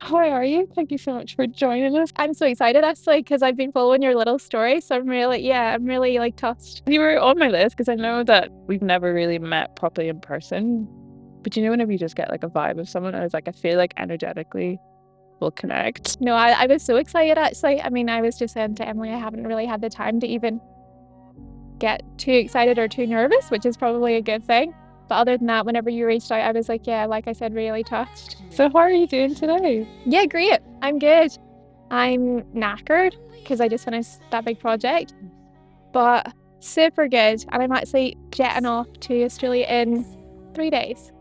How are you? Thank you so much for joining us. I'm so excited actually because I've been following your little story. So I'm really like touched. You were on my list because I know that we've never really met properly in person. But you know, whenever you just get like a vibe of someone, I was like, I feel like energetically we'll connect. No, I was so excited actually. I mean, I was just saying to Emily, I haven't really had the time to even get too excited or too nervous, which is probably a good thing. But other than that, whenever you reached out, I was like, yeah, like I said, really touched. So how are you doing today? Yeah, great. I'm good. I'm knackered because I just finished that big project, but super good. And I'm actually jetting off to Australia in 3 days.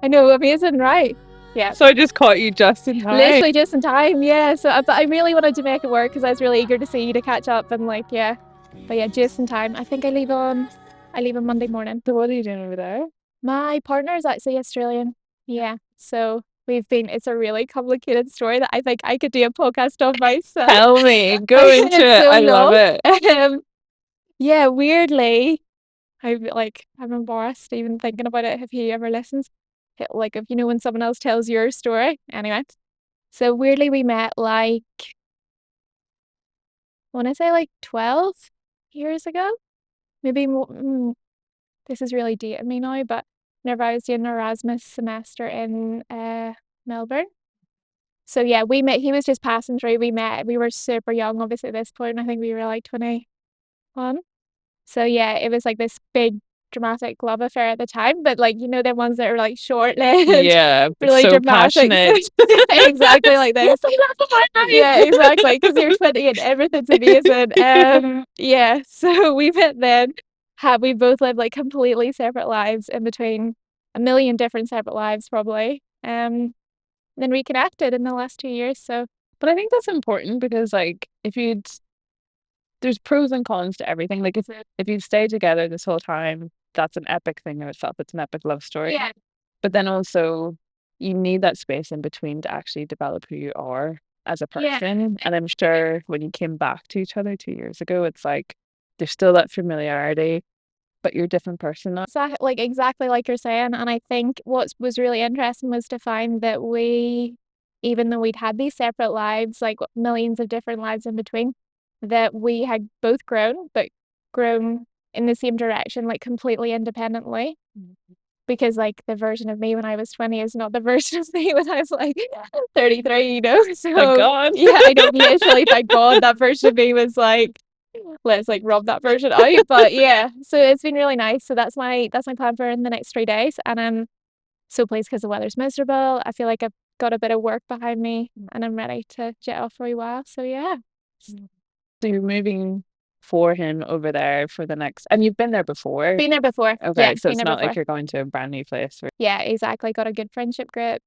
I know, amazing, right? Yeah. So I just caught you just in time. Literally just in time, yeah. So, but I really wanted to make it work because I was really eager to see you to catch up and like, yeah. But yeah, just in time. I think I leave on Monday morning. So what are you doing over there? My partner is actually Australian. Yeah. So it's a really complicated story that I think I could do a podcast on myself. Tell me, go into it. So I love it. Yeah, weirdly, I'm embarrassed even thinking about it if he ever listens. Like if you know when someone else tells your story. Anyway. So weirdly we met like I want to say like 12 years ago. Maybe more, this is really dating me now, but whenever I was doing an Erasmus semester in Melbourne. So yeah, we met, he was just passing through, we met, we were super young obviously at this point, I think we were like 21. So yeah, it was like this big dramatic love affair at the time, but like, you know, the ones that are like short-lived. Yeah, really so dramatic. Passionate. Exactly like this. Yeah, exactly, because you're 20 and everything's amazing. Yeah, so we met then. We both lived like completely separate lives in between, a million different separate lives probably. Then reconnected in the last 2 years. So, but I think that's important because like there's pros and cons to everything. Like if you stay together this whole time, that's an epic thing in itself. It's an epic love story. Yeah. But then also you need that space in between to actually develop who you are as a person. Yeah. And I'm sure when you came back to each other 2 years ago, it's like there's still that familiarity, but you're a different person now. Like exactly like you're saying. And I think what was really interesting was to find that even though we'd had these separate lives, like millions of different lives in between, that we had both grown, but grown in the same direction, like completely independently. Because like the version of me when I was 20 is not the version of me when I was like 33, you know? So thank God. Yeah, I know, literally, thank God that version of me was like, let's like rub that version out. But yeah, so it's been really nice. So that's my plan for in the next 3 days. And I'm so pleased because the weather's miserable. I feel like I've got a bit of work behind me and I'm ready to jet off for a while. So yeah. So you're moving for him over there for the next, and you've been there before? Been there before. Okay, yeah, so it's not like you're going to a brand new place. Yeah, exactly. Got a good friendship group.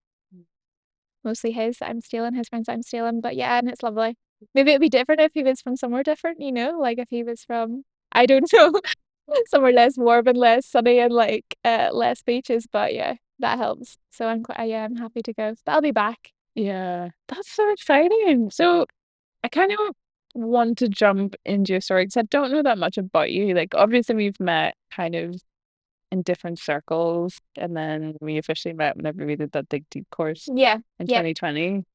Mostly his. I'm stealing his friends. I'm stealing, but yeah, and it's lovely. Maybe it'd be different if he was from somewhere different, you know, like if he was from, I don't know, somewhere less warm and less sunny and like less beaches. But yeah, that helps. So I'm happy to go. But I'll be back. Yeah, that's so exciting. So I kind of want to jump into your story because I don't know that much about you. Like, obviously, we've met kind of in different circles, and then we officially met whenever we did that Dig Deep course. Yeah. In 2020.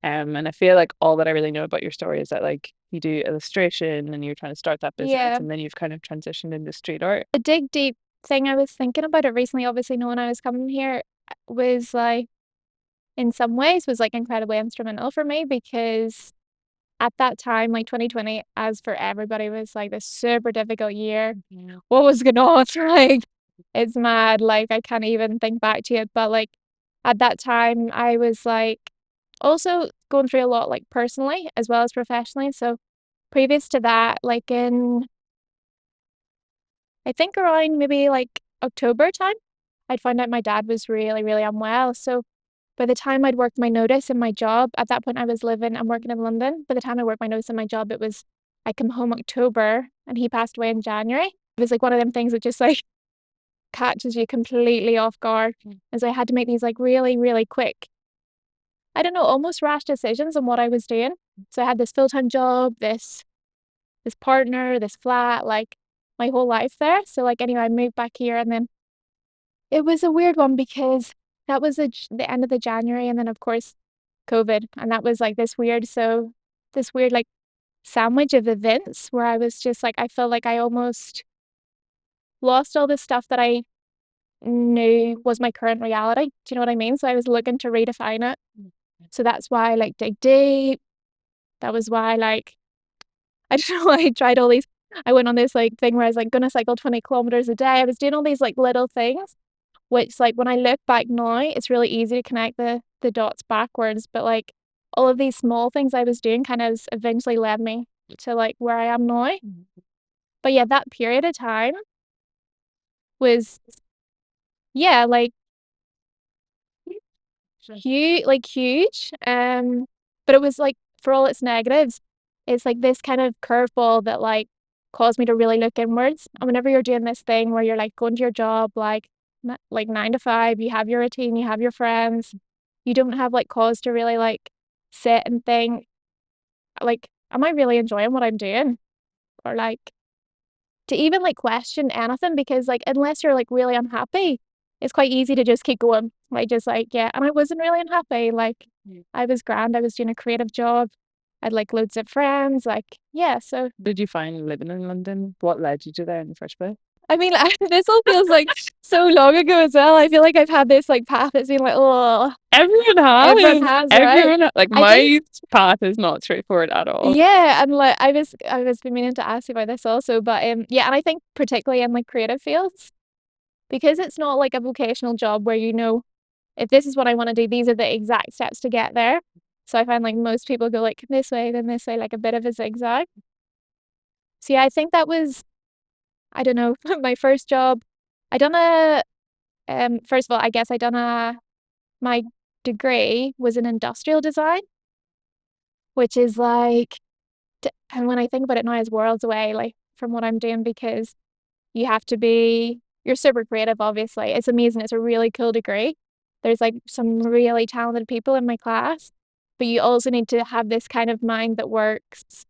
And I feel like all that I really know about your story is that like you do illustration and you're trying to start that business, yeah, and then you've kind of transitioned into street art. The Dig Deep thing, I was thinking about it recently, obviously knowing I was coming here, was like in some ways was like incredibly instrumental for me because at that time, like 2020, as for everybody, was like this super difficult year. Yeah. What was going on? Like, it's mad. Like, I can't even think back to it. But like at that time, I was like also going through a lot, like personally as well as professionally. So previous to that, like I think around maybe like October time, I'd found out my dad was really, really unwell. So by the time I'd worked my notice in my job, at that point I was living and working in London. By the time I worked my notice in my job, I come home October and he passed away in January. It was like one of them things that just like catches you completely off guard. And so I had to make these like really, really quick, I don't know, almost rash decisions on what I was doing. So I had this full-time job, this partner, this flat, like my whole life there. So like anyway, I moved back here and then it was a weird one because that was the end of the January, and then of course COVID, and that was like this weird like sandwich of events where I was just like I felt like I almost lost all the stuff that I knew was my current reality. Do you know what I mean? So I was looking to redefine it. So that's why I like dig deep. That was why like I don't know, I tried all these I went on this like thing where I was like gonna cycle 20 kilometers a day. I was doing all these like little things, which like when I look back now, it's really easy to connect the dots backwards. But like all of these small things I was doing kind of eventually led me to like where I am now. But yeah, that period of time was yeah, like huge. But it was like for all its negatives, it's like this kind of curveball that like caused me to really look inwards. And whenever you're doing this thing where you're like going to your job like 9 to 5, you have your routine, you have your friends, you don't have like cause to really like sit and think like, am I really enjoying what I'm doing? Or like to even like question anything because like unless you're like really unhappy, it's quite easy to just keep going. Like just like yeah, and I wasn't really unhappy. Like I was grand. I was doing a creative job. I had like loads of friends. Like yeah, so Did you find living in London? What led you to there in the first place? I mean this all feels like so long ago as well. I feel like I've had this like path that's been like oh everyone has right. Like I think my path is not straightforward at all. yeah, and like I was been meaning to ask you about this also, but yeah, and I think particularly in like creative fields because it's not like a vocational job where you know if this is what I want to do, these are the exact steps to get there. So I find like most people go like this way, then this way, like a bit of a zigzag. So yeah, I think that was, I don't know, my first job. I done a, first of all, I guess I done my degree was in industrial design, which is like, and when I think about it now, is worlds away, like from what I'm doing because you have to be, you're super creative, obviously. It's amazing. It's a really cool degree. There's like some really talented people in my class, but you also need to have this kind of mind that works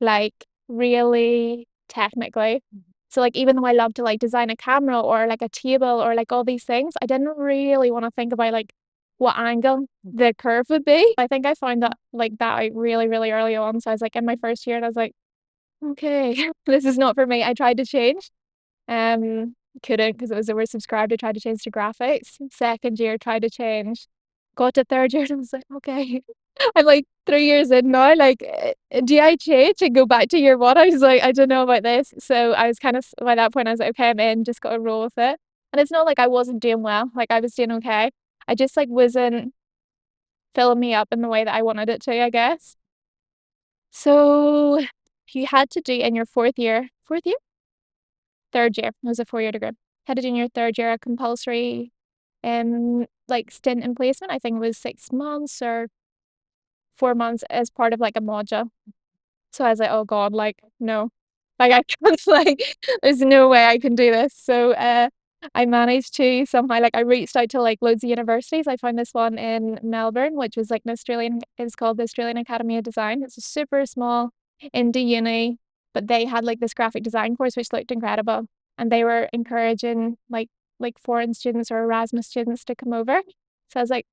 like really technically. So like even though I love to like design a camera or like a table or like all these things, I didn't really want to think about like what angle the curve would be. I think I found that like that out really, really early on. So I was like in my first year and I was like, okay, this is not for me. I tried to change. Couldn't because it was oversubscribed. I tried to change to graphics. Second year, tried to change. Got to third year and I was like, okay. I'm like 3 years in now. Like, do I change and go back to year one? I was like, I don't know about this. So I was kind of by that point, I was like, okay, I'm in. Just got to roll with it. And it's not like I wasn't doing well. Like I was doing okay. I just like wasn't filling me up in the way that I wanted it to, I guess. So you had to do in your third year. It was a 4 year degree. Had to do in your third year a compulsory like stint in placement. I think it was 6 months or 4 months as part of like a module. So I was like, oh God, like no. Like I can't like there's no way I can do this. So I managed to somehow like I reached out to like loads of universities. I found this one in Melbourne, which was like an Australian it's called the Australian Academy of Design. It's a super small indie uni, but they had like this graphic design course which looked incredible. And they were encouraging like foreign students or Erasmus students to come over. So I was like,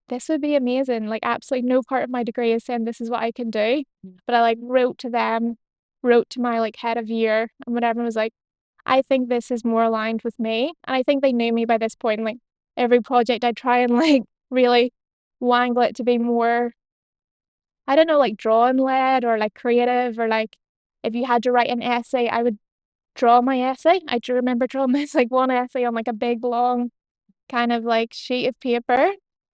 this would be amazing. Like absolutely no part of my degree is saying this is what I can do. But I like wrote to them, wrote to my like head of year and whatever and was like, I think this is more aligned with me. And I think they knew me by this point. Like every project I try and like really wangle it to be more, I don't know, like drawing led or like creative or like if you had to write an essay, I would draw my essay. I do remember drawing this like one essay on like a big long kind of like sheet of paper.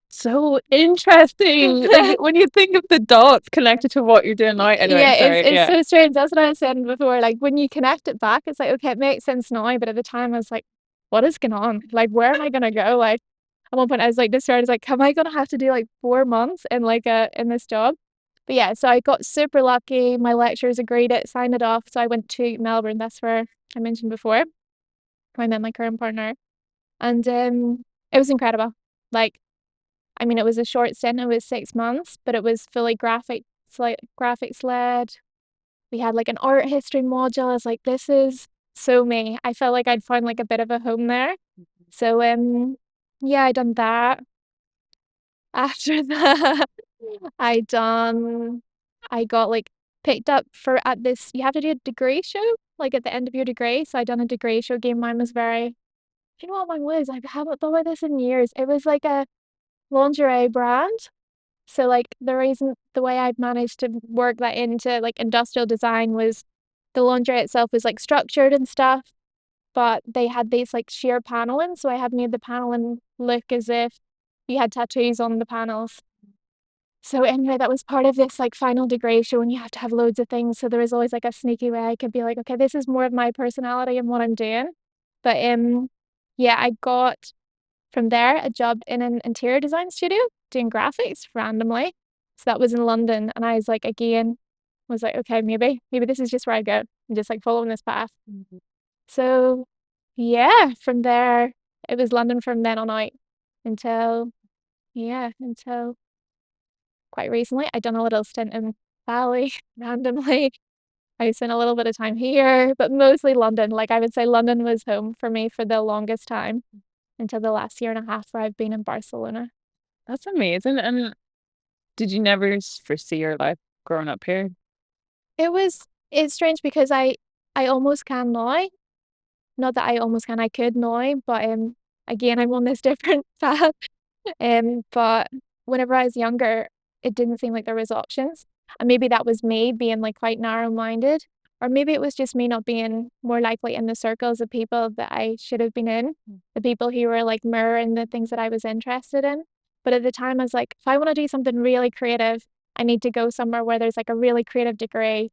So interesting. Like when you think of the dots connected to what you're doing now. Anyway, Yeah, sorry. it's Yeah. so strange. That's what I was saying before. Like when you connect it back, it's like, okay, it makes sense now. But at the time I was like, what is going on? Like, where am I gonna go? Like at one point I was like discouraged, I was like, am I gonna have to do like 4 months in like a in this job? But yeah, so I got super lucky. My lecturers agreed it, signed it off. So I went to Melbourne. That's where I mentioned before. I met my current partner. And it was incredible. Like, I mean, it was a short stint, it was 6 months, but it was fully graphics led. We had like an art history module. I was like, this is so me. I felt like I'd found like a bit of a home there. So yeah, I done that. after that, I done, I got like picked up for at this, you have to do a degree show, like at the end of your degree. So I done a degree show game. Mine was very, do you know what mine was? I haven't thought about this in years. It was like a lingerie brand. So like the way I'd managed to work that into like industrial design was the lingerie itself was like structured and stuff, but they had these like sheer paneling. So I had made the paneling look as if you had tattoos on the panels. So anyway, that was part of this like final degree show and you have to have loads of things. So there was always like a sneaky way I could be like, okay, this is more of my personality and what I'm doing. But yeah, I got from there a job in an interior design studio doing graphics randomly. So that was in London. And I was like, again, was like, okay, maybe this is just where I go. I'm just like following this path. So yeah, from there it was London from then on out until until quite recently. I'd done a little stint in Bali randomly. I spent a little bit of time here, but mostly London. Like I would say London was home for me for the longest time until the last year and a half where I've been in Barcelona. That's amazing. And did you never foresee your life growing up here? It's strange because I almost can now. Not that I almost can, I could now, but again I'm on this different path. But whenever I was younger, it didn't seem like there was options. And maybe that was me being like quite narrow-minded, or maybe it was just me not being more likely in the circles of people that I should have been in, the people who were like mirroring the things that I was interested in. But at the time, I was like, if I want to do something really creative, I need to go somewhere where there's like a really creative degree,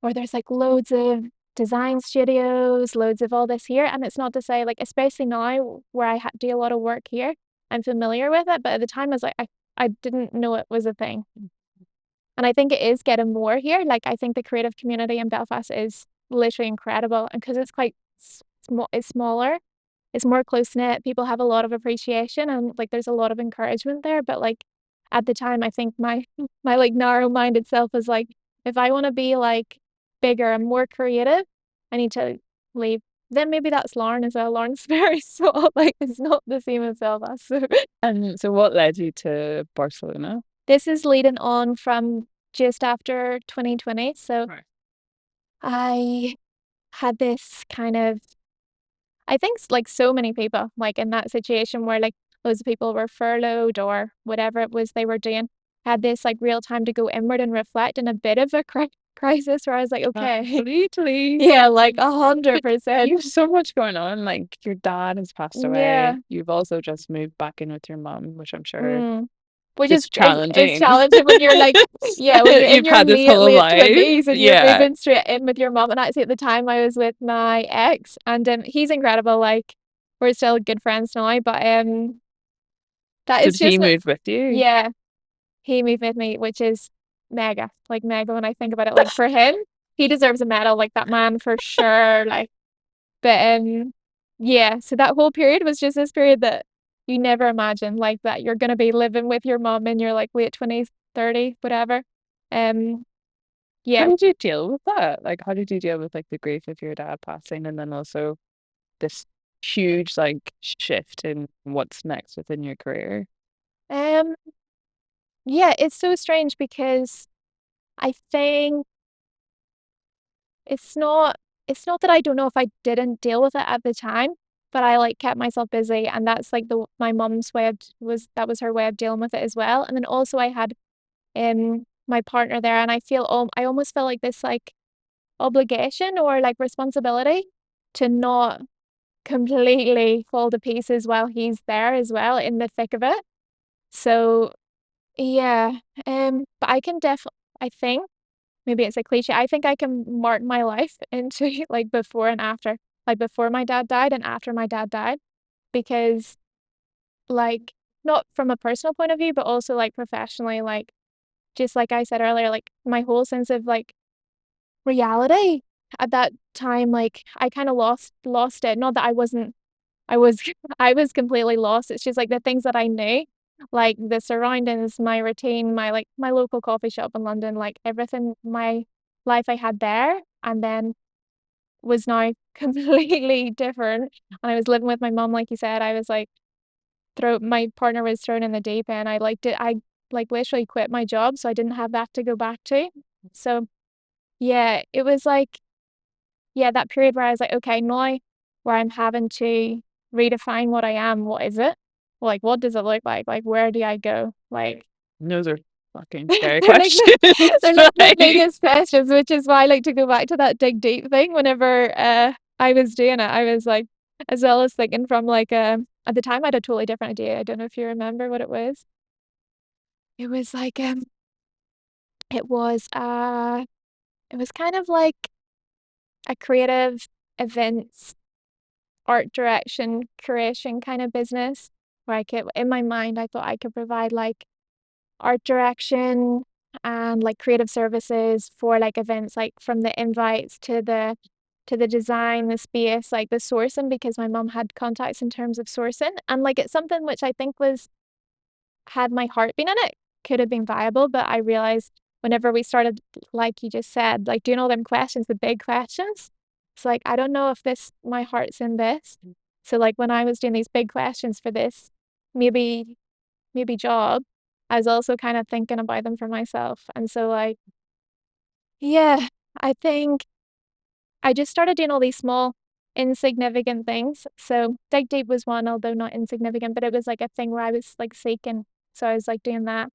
or there's like loads of design studios, loads of all this here. And it's not to say like, especially now where do a lot of work here, I'm familiar with it. But at the time, I was like, I didn't know it was a thing. And I think it is getting more here. Like, I think the creative community in Belfast is literally incredible. And because it's quite it's smaller, it's more close knit. People have a lot of appreciation and like there's a lot of encouragement there. But like at the time, I think my like narrow minded self was like, if I want to be like bigger and more creative, I need to leave. Then maybe that's Lauren as well. Lauren's very small, like it's not the same as Belfast. So And so what led you to Barcelona? this is leading on from just after 2020. So Right. I had this kind of, I think like so many people, like in that situation where like loads of people were furloughed or whatever it was they were doing, had this like real time to go inward and reflect in a bit of a crisis where I was like, okay, Completely. yeah, like You 100%. have so much going on. Like your dad has passed Yeah. away. You've also just moved back in with your mum, which I'm sure Mm. Which is is challenging. challenging when you're like, yeah, when you're in You've your had this whole late life. 20s and you're Yeah. moving straight in with your mom. And actually, at the time, I was with my ex, and he's incredible. Like, we're still good friends now. But that is Did he just move with you? yeah, he moved with me, which is mega, like mega. When I think about it, like for him, he deserves a medal, like that man for sure. Like, but yeah. So that whole period was just this period that you never imagine, like that you're gonna be living with your mom in your like late 20s, 30, whatever. Um, How yeah. did you deal with that? Like, how did you deal with like the grief of your dad passing and then also this huge like shift in what's next within your career? Um, yeah, it's so strange because I think it's not it's not that I don't know if I didn't deal with it at the time, but I like kept myself busy and that's like the my mom's way of that was her way of dealing with it as well. And then also I had my partner there and I almost felt like this like obligation or like responsibility to not completely fall to pieces while he's there as well in the thick of it. So yeah, but I can definitely I think maybe it's a cliche. I think I can mark my life into like before and after, like before my dad died and after my dad died, because like not from a personal point of view, but also like professionally, like just like I said earlier, like my whole sense of like reality at that time, like I kind of lost it. Not that I was I was completely lost. It's just like the things that I knew, like the surroundings, my routine, my like my local coffee shop in London, like everything, my life I had there, and then was now completely different. And I was living with my mom, like you said. I was like, my partner was thrown in the deep end. I liked it. I like literally quit my job, so I didn't have that to go back to. So yeah, it was like, yeah, that period where I was like, okay, now where I'm having to redefine what I am, what is it? Like, what does it look like? Like, where do I go? Like, Those are fucking scary they're like questions. they're like the Like, biggest questions, which is why I like to go back to that dig deep thing whenever I was doing it. I was like, as well as thinking from like at the time I had a totally different idea. I don't know if you remember what it was. It was like it was uh it was kind of like a creative events, art direction, creation kind of business where I could in my mind I thought I could provide like art direction and like creative services for like events, like from the invites to the design, the space, like the sourcing, because my mom had contacts in terms of sourcing. And like it's something which I think was had my heart been in it, could have been viable. But I realized whenever we started, like you just said, like doing all them questions, the big questions, it's like I don't know if this my heart's in this. So like when I was doing these big questions for this, maybe job, I was also kind of thinking about them for myself. And so like, yeah, I think I just started doing all these small, insignificant things. So dig deep was one, although not insignificant, but it was like a thing where I was like seeking. So I was like doing that.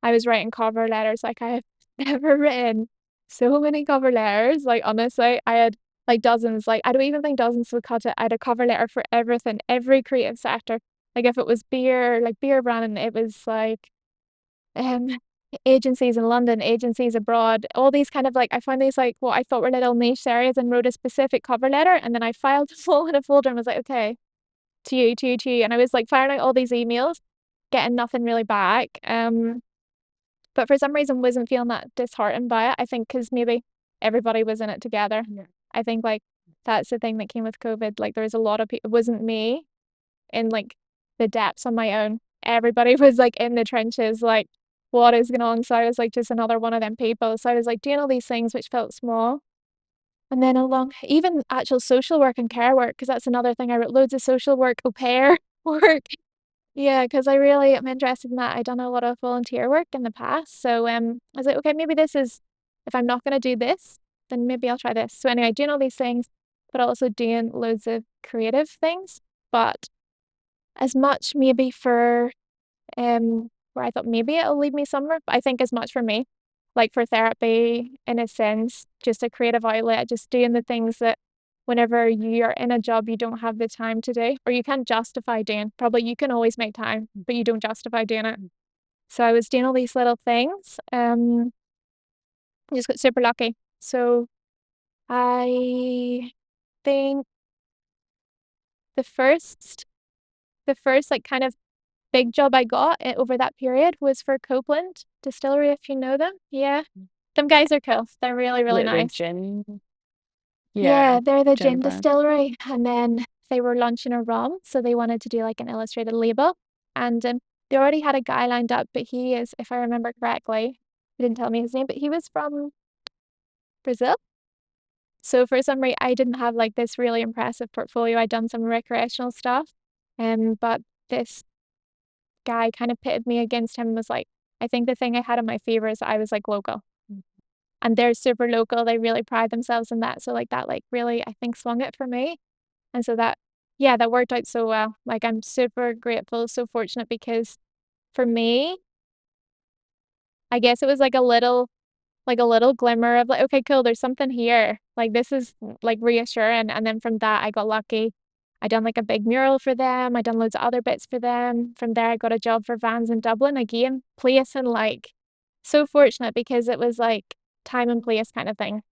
I was writing cover letters. Like I have never written so many cover letters. Like honestly, I had like dozens. Like I don't even think dozens would cut it. I had a cover letter for everything, every creative sector. Like if it was beer, like beer branding, it was like um agencies in London, agencies abroad, all these kind of like I found these like what I thought were little niche areas and wrote a specific cover letter and then I filed them all in a folder and was like, okay, to you, to you, to you. And I was like firing out all these emails, getting nothing really back. But for some reason wasn't feeling that disheartened by it. I think because maybe everybody was in it together. Yeah. I think like that's the thing that came with COVID. Like there was a lot of people, it wasn't me in like the depths on my own. Everybody was like in the trenches, like what is going on? So I was like just another one of them people. So I was like doing all these things which felt small. And then along even actual social work and care work, because that's another thing. I wrote loads of social work, au pair work. Yeah, because I really am interested in that. I've done a lot of volunteer work in the past. So I was like, okay, maybe this is if I'm not gonna do this, then maybe I'll try this. So anyway, doing all these things, but also doing loads of creative things. But as much maybe for where I thought maybe it'll lead me somewhere, but I think as much for me, like for therapy in a sense, just a creative outlet, just doing the things that whenever you're in a job you don't have the time to do, or you can't justify doing. Probably you can always make time, but you don't justify doing it. So I was doing all these little things. I just got super lucky. So I think the first like kind of big job I got over that period was for Copeland Distillery, if you know them. Yeah. Them guys are cool. They're really, really the nice. gin. Yeah, Yeah, they're the gin gin brand. distillery. And then they were launching a rum, so they wanted to do like an illustrated label. And they already had a guy lined up, but he is, if I remember correctly, he didn't tell me his name, but he was from Brazil. So for some reason, I didn't have like this really impressive portfolio. I'd done some recreational stuff, but this guy kind of pitted me against him and was like, I think the thing I had in my favor is I was like local. And they're super local. They really pride themselves in that. So like that like really I think swung it for me. And so that yeah, that worked out so well. Like I'm super grateful, so fortunate because for me, I guess it was like a little glimmer of like, okay, cool, there's something here. Like this is like reassuring. And then from that I got lucky. I done like a big mural for them. I done loads of other bits for them. From there I got a job for Vans in Dublin again, place and like so fortunate because it was like time and place kind of thing.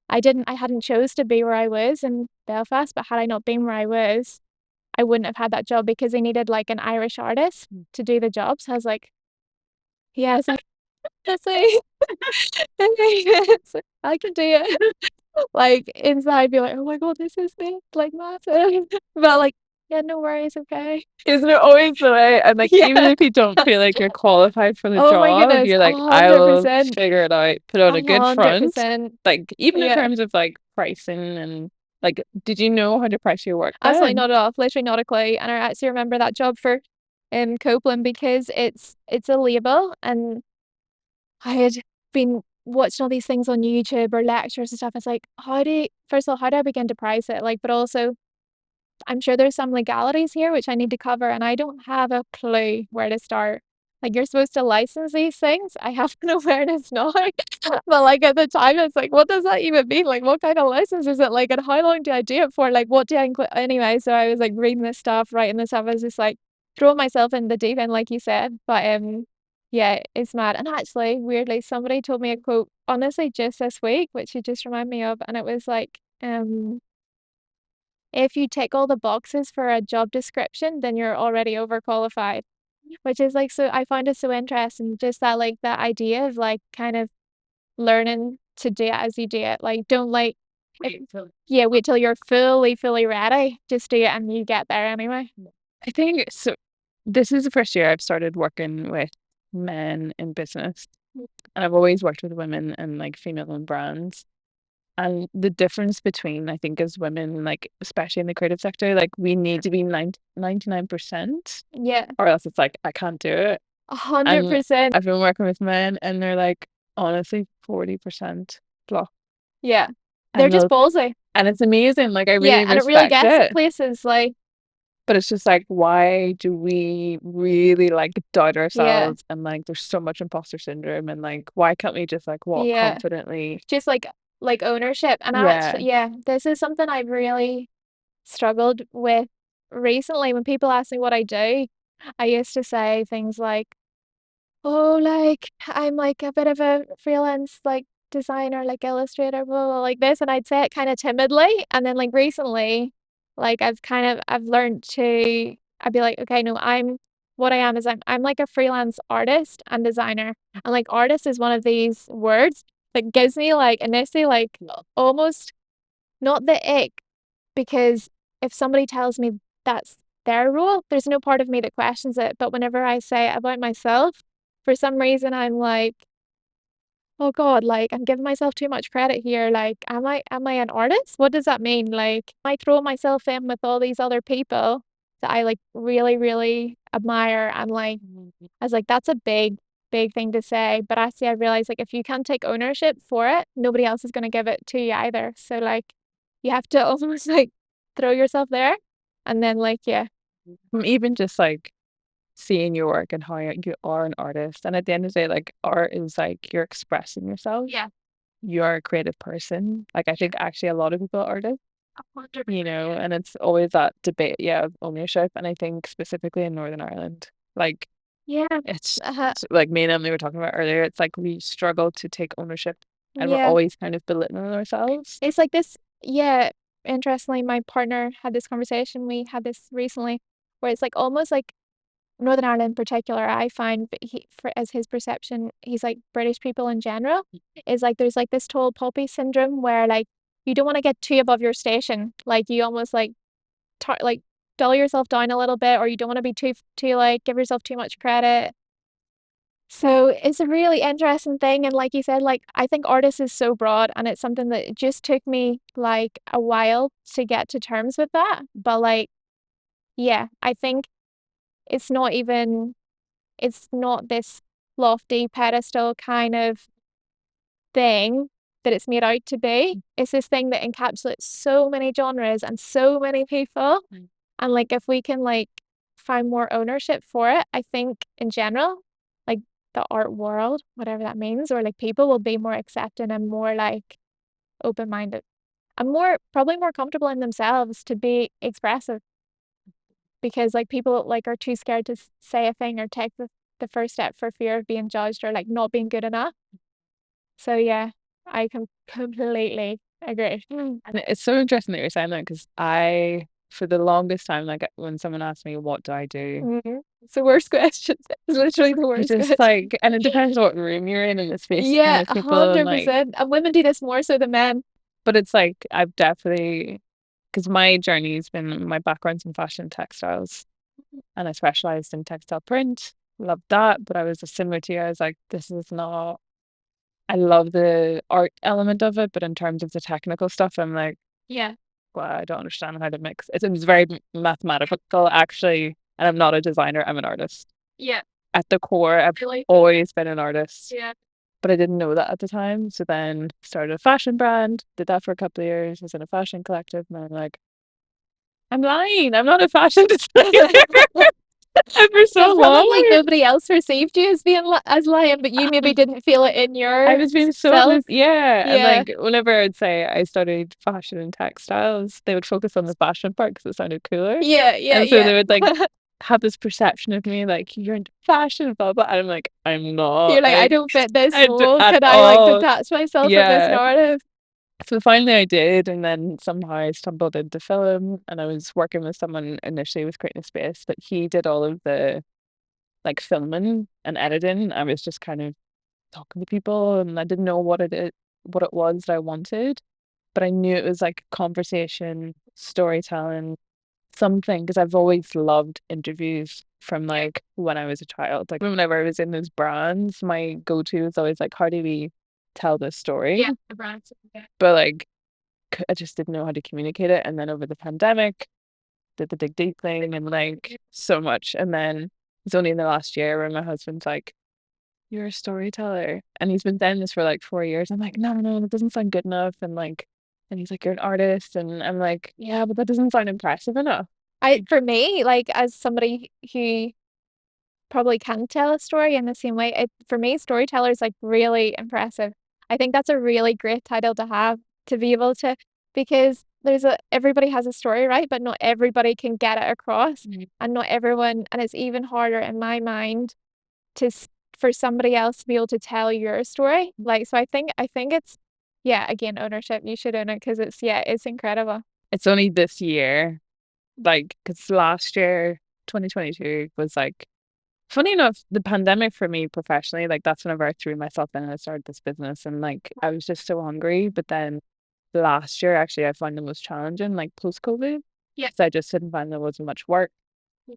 I hadn't chose to be where I was in Belfast, but had I not been where I was, I wouldn't have had that job because they needed like an Irish artist to do the job. So I was like, yeah, it's like that's like I can do it. Like inside be like, oh my God, this is me, like massive. But like, yeah, no worries, okay. Isn't it always the way? And like, even Yeah. if you don't feel like you're qualified for the Oh my job, goodness, you're a like, I hundred will percent, figure it out, put on a a good hundred front. percent. Like, even in Yeah, terms of like pricing and like, did you know how to price your work absolutely then? not at all. Literally not a clue. And I actually remember that job for in Copeland because it's a label, and I had been watching all these things on YouTube or lectures and stuff. It's like, first of all, how do I begin to price it? Like, but also I'm sure there's some legalities here which I need to cover, and I don't have a clue where to start. Like, you're supposed to license these things. I have an awareness now, but like at the time, it's like, what does that even mean? Like, what kind of license is it? Like, and how long do I do it for? Like, what do I include? Anyway, so I was like reading this stuff, writing this stuff. I was just like throwing myself in the deep end, like you said. But yeah, it's mad. And actually, weirdly, somebody told me a quote, honestly, just this week, which you just remind me of, and it was like, if you tick all the boxes for a job description, then you're already overqualified, which is like, so I find it so interesting, just that, like, that idea of like kind of learning to do it as you do it. Like, don't like, yeah, wait till you're fully ready. Just do it and you get there anyway. I think so. This is the first year I've started working with men in business, and I've always worked with women and like female-owned brands. And the difference between, I think, as women, like especially in the creative sector, like we need to be 99%, Yeah, or else it's like I can't do it. a hundred And percent. I've been working with men, and they're like honestly 40% block, Yeah, they're and just they'll, ballsy. and it's amazing. Like I Yeah, really and it really respect gets it. places. Like, But it's just like, why do we really like doubt yeah, ourselves? And like, there's so much imposter syndrome. And like, why can't we just like walk yeah, confidently? just like ownership. And Yeah. actually, yeah, this is something I've really struggled with recently. When people ask me what I do, I used to say things like, oh, like I'm like a bit of a freelance like designer, like illustrator, blah, blah, like this. And I'd say it kind of timidly. And then like recently, like I've learned to, I'd be like, okay, no, what I am is I'm like a freelance artist and designer. And like artist is one of these words that gives me like initially like almost not the ick, because if somebody tells me that's their role, there's no part of me that questions it. But whenever I say it about myself, for some reason I'm like, oh God, like I'm giving myself too much credit here. Like, am I an artist? What does that mean? Like, I throw myself in with all these other people that I like really admire, and like I was like, that's a big thing to say. But actually I realized like if you can't take ownership for it, nobody else is gonna give it to you either. So like you have to almost like throw yourself there, and then like, yeah. Even just like seeing your work and how you are an artist. And at the end of the day, like art is like you're expressing yourself. Yeah. You're a creative person. Like I Yeah. think actually a lot of people are artists, 100%. Yeah. and it's always that debate, yeah, of ownership. And I think specifically in Northern Ireland, like Yeah. it's like me and Emily were talking about earlier, it's like we struggle to take ownership and we're Yeah. always kind of belittling ourselves. It's like this, yeah. Interestingly, my partner had this conversation. We had this recently where it's like almost like Northern Ireland in particular, I find, but as his perception, he's like British people in general, is like there's like this tall poppy syndrome where like you don't want to get too above your station. Like you almost like like dull yourself down a little bit, or you don't want to be too like give yourself too much credit. So it's a really interesting thing. And like you said, like I think artist is so broad, and it's something that it just took me like a while to get to terms with that. But like, yeah, I think it's not even, it's not this lofty pedestal kind of thing that it's made out to be. It's this thing that encapsulates so many genres and so many people. And like if we can like find more ownership for it, I think in general, like the art world, whatever that means, or like people will be more accepting and more like open-minded and more probably more comfortable in themselves to be expressive, because like people like are too scared to say a thing or take the first step for fear of being judged or like not being good enough. So yeah, I can completely agree. And it's so interesting that you're saying that because I, for the longest time, like when someone asks me, what do I do? It's the worst question. It's literally the I worst just question. like, and it depends what room you're in and the space you're in Yeah, with a people. And hundred like, percent. And women do this more so than men. but it's like, I've definitely, because my journey's been, my background's in fashion and textiles, and I specialized in textile print. Loved that. But I was similar to you. I was like, this is not, I love the art element of it, but in terms of the technical stuff, I'm like, Yeah. well, I don't understand how to mix. It was very mathematical, actually. And I'm not a designer, I'm an artist. Yeah. At the core, I've Really? always been an artist. Yeah. But I didn't know that at the time. So then started a fashion brand, did that for a couple of years, was in a fashion collective, and I'm like, I'm lying. I'm not a fashion designer. And for so So probably long, nobody else perceived you as being as lion, but you maybe didn't feel it in I was being so yourself. yeah. And Yeah. like whenever I'd say I studied fashion and textiles, they would focus on the fashion part because it sounded cooler. Yeah, yeah, And so they yeah. would like have this perception of me like you're into fashion, blah blah. And I'm like, I'm You're not like, I like don't fit this mold. at Can I like all. detach myself from this Yeah. narrative? So finally I did, and then somehow I stumbled into film, and I was working with someone initially with creating a space, but he did all of the like filming and editing. I was just kind of talking to people, and I didn't know what it was that I wanted, but I knew it was like conversation, storytelling, something, because I've always loved interviews from like when I was a child. Like whenever I was in those brands, my go-to was always like, how do we tell this story? Yeah, the brands. Yeah. But like I just didn't know how to communicate it. And then over the pandemic, did the dig deep thing and like so much. And then it's only in the last year where my husband's like, you're a storyteller. And he's been saying this for like 4 years. I'm like, no, no, that doesn't sound good enough. And like, and he's like, you're an artist. And I'm like, yeah, but that doesn't sound impressive enough. For me, like as somebody who probably can tell a story in the same way, for me, storyteller is like really impressive. I think that's a really great title to have, to be able to, because everybody has a story, right? But not everybody can get it across, and not everyone, and it's even harder in my mind for somebody else to be able to tell your story. Like, so I think it's, yeah, again, ownership. You should own it because it's incredible. It's only this year, like, because last year, 2022, was like, funny enough, the pandemic for me professionally, like, that's whenever I threw myself in and I started this business. And like, I was just so hungry. But then last year, actually, I found the most challenging, like, post COVID. Yeah. So I just didn't find there wasn't much work.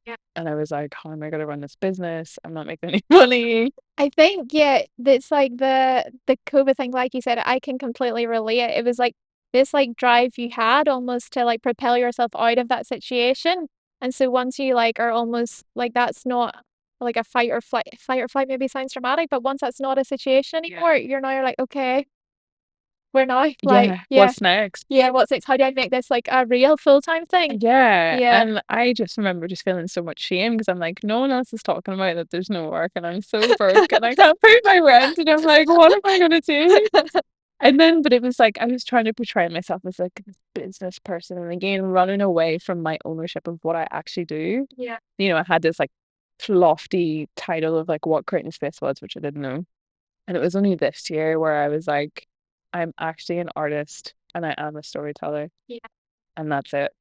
Yeah. And I was like, how am I going to run this business? I'm not making any money. I think, yeah, that's like the COVID thing, like you said, I can completely relate. It was like this like drive you had almost to like propel yourself out of that situation. And so once you like are almost like that's not like a fight or flight maybe sounds dramatic, but once that's not a situation anymore, you're like, okay, we're now like, Yeah. What's next? yeah, what's next? How do I make this like a real full-time thing? Yeah. Yeah. And I just remember just feeling so much shame because I'm like, no one else is talking about that there's no work and I'm so broke and I can't pay my rent. And I'm like, what am I going to do? And then, but it was like, I was trying to portray myself as like this business person and again, running away from my ownership of what I actually do. Yeah. You know, I had this like lofty title of like what creating space was, which I didn't know. And it was only this year where I was like, I'm actually an artist and I am a storyteller. Yeah. And that's it.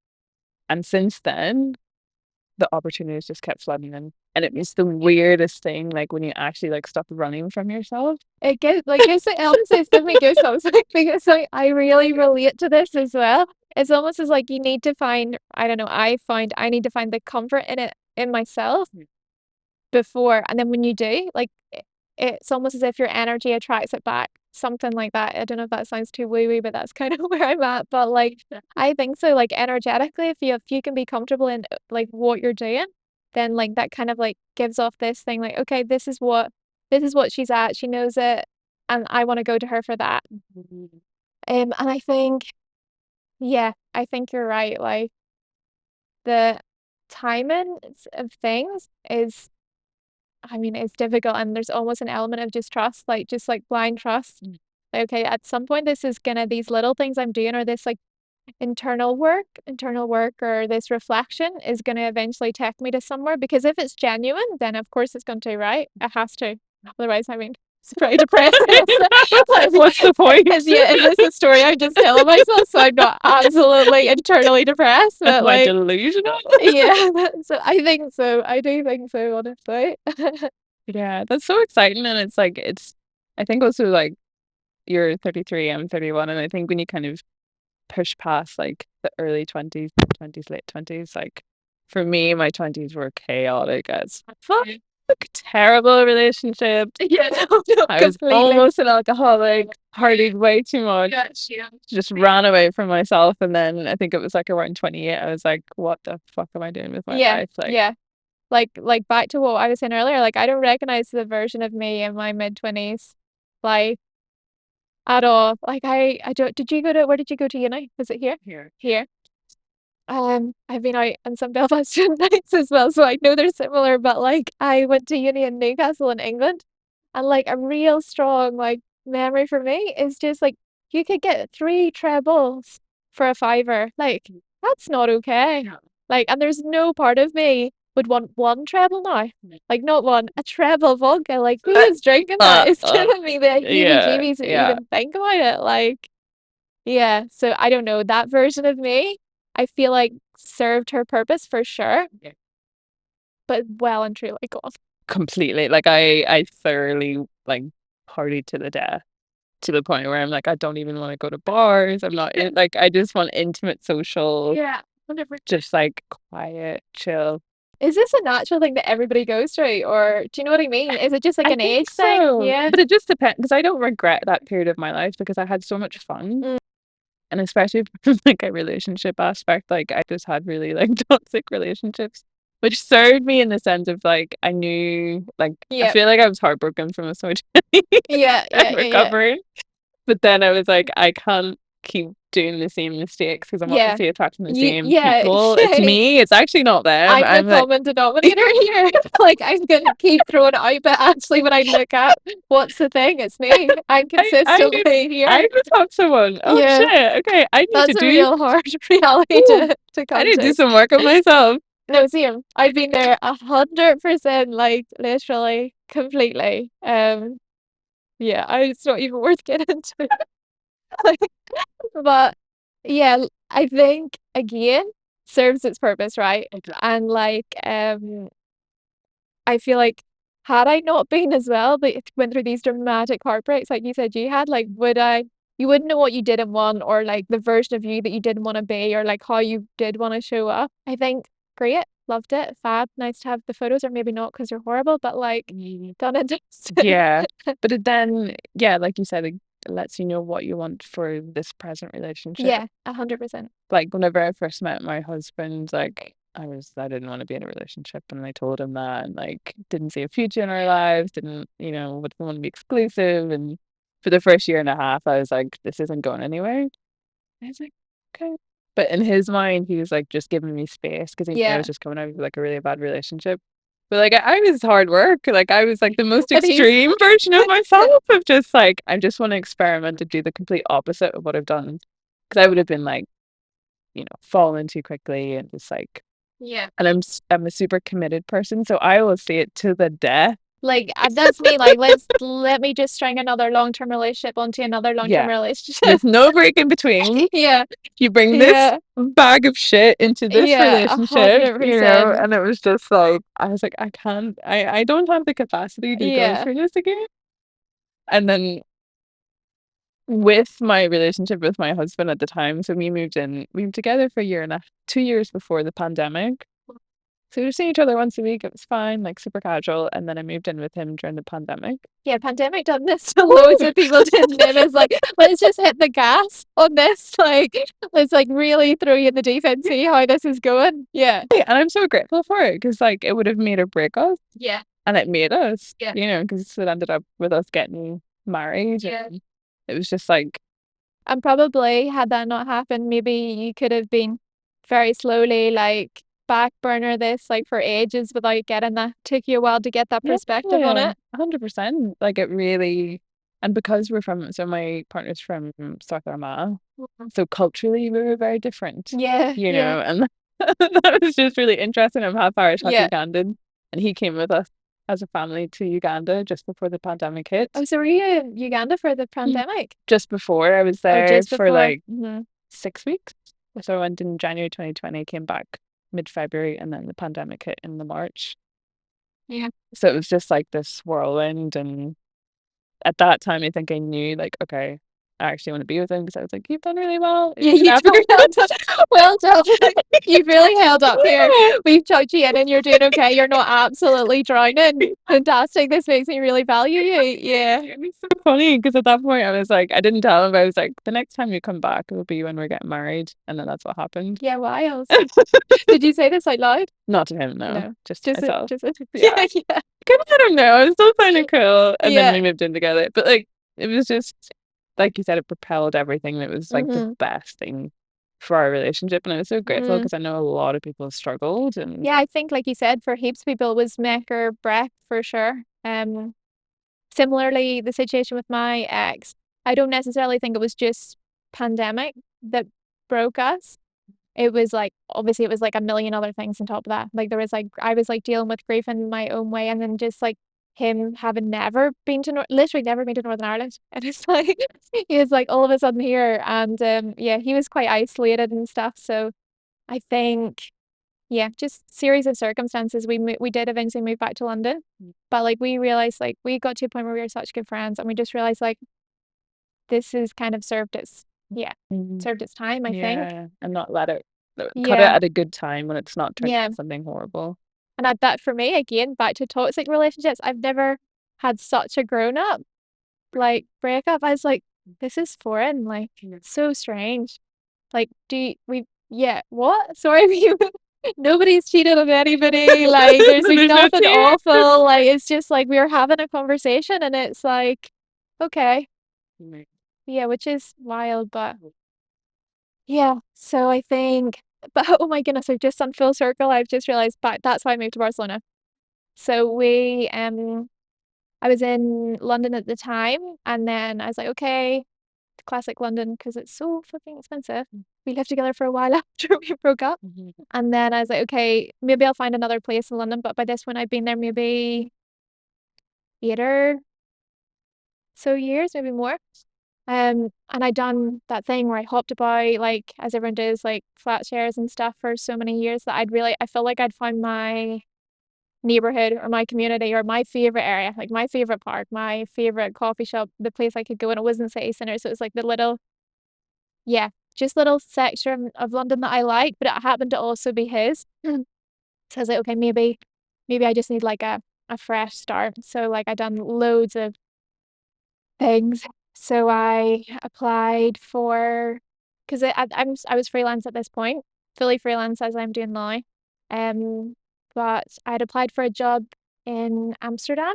And since then, the opportunities just kept flooding in. And it was the weirdest thing, like when you actually like stop running from yourself. It gives like gives it else it's giving me goosebumps like, because like I really relate to this as well. It's almost as like you need to find, I don't know, I need to find the comfort in it in myself before, and then when you do, like it's almost as if your energy attracts it back. Something like that. I don't know if that sounds too woo-woo, but that's kind of where I'm at. But like I think so, like energetically, if you can be comfortable in like what you're doing, then like that kind of like gives off this thing like, okay, this is what she's at. She knows it, and I want to go to her for that. And I think, yeah, I think you're right. Like the timing of things is, I mean, it's difficult, and there's almost an element of just trust, like just like blind trust. Like, okay, at some point, these little things I'm doing, or this like internal work, or this reflection is gonna eventually take me to somewhere. Because if it's genuine, then of course it's going to, right? It has to. Otherwise, I mean, it's pretty depressing. Like, what's the point? Is this a story I'm just telling myself so I'm not absolutely internally depressed? But Am I like, delusional? yeah, so I think so. I do think so, honestly. Yeah, that's so exciting. And it's like, I think also like you're 33, I'm 31. And I think when you kind of push past like the early 20s, late 20s, like for me, my 20s were chaotic as fuck. Terrible relationship. Yeah, no, I was completely. almost an alcoholic, partied way too much. Yeah. Just ran away from myself. And then I think it was like around 28, I was like, what the fuck am I doing with my Yeah, life? Like, yeah. like back to what I was saying earlier, like I don't recognize the version of me in my mid-20s, like at all. Like I don't. Did you go to where did you go to uni? Was it here? Here. Here. I've been out on some Belfast student nights as well, so I know they're similar, but like I went to uni in Newcastle in England, and like a real strong like memory for me is just like you could get three trebles for a fiver. Like that's not okay. No. Like, and there's no part of me would want one treble now. No. Like not one, a treble vodka. Like who Uh, is drinking uh, that? It's uh, giving me the yeah, heebie-jeebies to yeah. even think about it. Like yeah, so I don't know. That version of me, I feel like served her purpose for sure, Yeah. but well and truly gone. Completely. Like I thoroughly like partied to the death to the point where I'm like, I don't even want to go to bars. I'm not in, like I just want intimate social, Yeah, 100%. just like quiet, chill. Is this a natural thing that everybody goes through, or do you know what I mean? Is it just like I an think age thing? so. Yeah. But it just depends because I don't regret that period of my life because I had so much fun. Mm, And especially from like a relationship aspect, like I just had really like toxic relationships, which served me in the sense of like I knew like I yeah. feel like I was heartbroken from so much Yeah, and yeah, yeah, yeah. recovering. But then I was like, I can't keep doing the same mistakes because I'm Yeah. obviously attracting the You, same yeah, people. It's yeah. me. It's actually not them. I'm the I'm like, common denominator here. Like I'm gonna keep throwing it out, but actually when I look at what's the thing, it's me. I'm I, I, consistently I here. just have someone. Oh Yeah. shit. Okay, I need to That's a do. real hard reality Ooh, to I come need to do to. some work on myself. No, same. I've been there 100%, like literally, completely. Yeah, it's not even worth getting into. Like, but yeah, I think again serves its purpose, right? Exactly. And like, I feel like had I not been as well, but it went through these dramatic heartbreaks, like you said you had, like, would I? You wouldn't know what you didn't want, or like the version of you that you didn't want to be, or like how you did want to show up. I think great, loved it, fab, nice to have the photos, or maybe not because you're horrible, but like done and dusted. Yeah. But it then, yeah, like you said, it lets you know what you want for this present relationship. Yeah, 100%. Like whenever I first met my husband, like I didn't want to be in a relationship and I told him that and like didn't see a future in our lives, didn't, wouldn't want to be exclusive. And for the first year and a half, I was like, this isn't going anywhere. I was like, okay. But in his mind, he was like just giving me space because he knew I Yeah, was just coming out of like a really bad relationship. But like I was hard work. Like I was like the most but he's extreme version of myself of just like I just want to experiment and do the complete opposite of what I've done. Because I would have been like, falling too quickly and just like yeah. and I'm a super committed person, so I will see it to the death. Like that's me. Like let me just string another long-term relationship onto another long-term Yeah. relationship. There's no break in between. Yeah, You bring this yeah, bag of shit into this yeah, a relationship, hundred percent. and it was just like I was like, I can't I don't have the capacity to go Yeah, through this again. And then with my relationship with my husband at the time, so we moved together for a year and 2 years before the pandemic. So we were seeing each other once a week, it was fine, like super casual, and then I moved in with him during the pandemic. yeah. Pandemic done this to loads Woo! of people, didn't it? It's like let's just hit the gas on this. Like let's like really throw you in the deep end, see how this is going. Yeah, And I'm so grateful for it because like it would have made or break us, yeah, and it made us, yeah, because it ended up with us getting married, yeah. and it was just like, And probably had that not happened, maybe you could have been very slowly like back burner this like for ages without getting that. Took you a while to get that yeah, perspective on it. 100%. Like it really, and because so my partner's from South Armagh, Mhm. so culturally we were very different, Yeah, yeah, and that was just really interesting. I'm half Irish, half yeah. Ugandan, and he came with us as a family to Uganda just before the pandemic hit. Oh, so were you in Uganda for the Mm. pandemic? Just before I was Or there just for before? like Hmm. 6 weeks. So I went in January 2020, came back mid-February, and then the pandemic hit in the March. Yeah. So it was just like this whirlwind. And at that time, I think I knew like, okay, I actually want to be with him because I was like, you've done really well Yeah, in you effort. do well done. Well done. You've really held up here. We've tucked you in and you're doing okay. You're not absolutely drowning. Fantastic. This makes me really value you. Yeah. It was so funny because at that point I was like, I didn't tell him, but I was like, the next time you come back, it will be when we're getting married. And then that's what happened. Yeah, wild. Did you say this out loud? Not to him, no, No. just to Just a, myself. just a, Yeah. yeah, yeah. Kind of, I don't know. I was still sounding cool. And then Yeah. we moved in together. But like, it was just, like you said, it propelled everything. It was like the Mm-hmm. best thing for our relationship. And I was so grateful Mm. because I know a lot of people have struggled. And Yeah, I think like you said, for heaps of people it was make or break for sure. Similarly, the situation with my ex, I don't necessarily think it was just pandemic that broke us. It was like obviously it was like a million other things on top of that. Like there was like I was like dealing with grief in my own way, and then just like him having never been to literally never been to Northern Ireland, and it's like he was like all of a sudden here, and yeah, he was quite isolated and stuff. So I think yeah, just series of circumstances. We did eventually move back to London, but like we realized like we got to a point where we were such good friends, and we just realized like this has kind of served its yeah Mhm. served its time. I think Yeah, and not let it cut it yeah at a good time when it's not turning yeah. into something horrible. And that for me, again, back to toxic relationships, I've never had such a grown up like breakup. I was like, this is foreign, like it's so strange. Like, yeah, what? Sorry, nobody's cheated on anybody. Like, there's like There's no nothing tears. awful. Like, it's just like we were having a conversation, and it's like, okay, yeah, which is wild, but yeah. So I think, but oh my goodness, we've just done full circle. I've just realized, but that's why I moved to Barcelona. So I was in London at the time, and then I was like, okay, classic London because it's so fucking expensive. We lived together for a while after we broke up, Mhm. and then I was like, okay, maybe I'll find another place in London. But by this point, I've been there maybe 8 or so years, maybe more. And I done that thing where I hopped about, like as everyone does, like flat shares and stuff for so many years that I felt like I'd found my neighborhood or my community or my favorite area, like my favorite park, my favorite coffee shop, the place I could go, and it wasn't city center, so it was like the little, yeah, just little section of London that I liked, but it happened to also be his. So I was like, okay, maybe I just need like a fresh start. So like I done loads of things. So I applied for because I was freelance at this point, fully freelance as I'm doing now. Um, but I'd applied for a job in Amsterdam,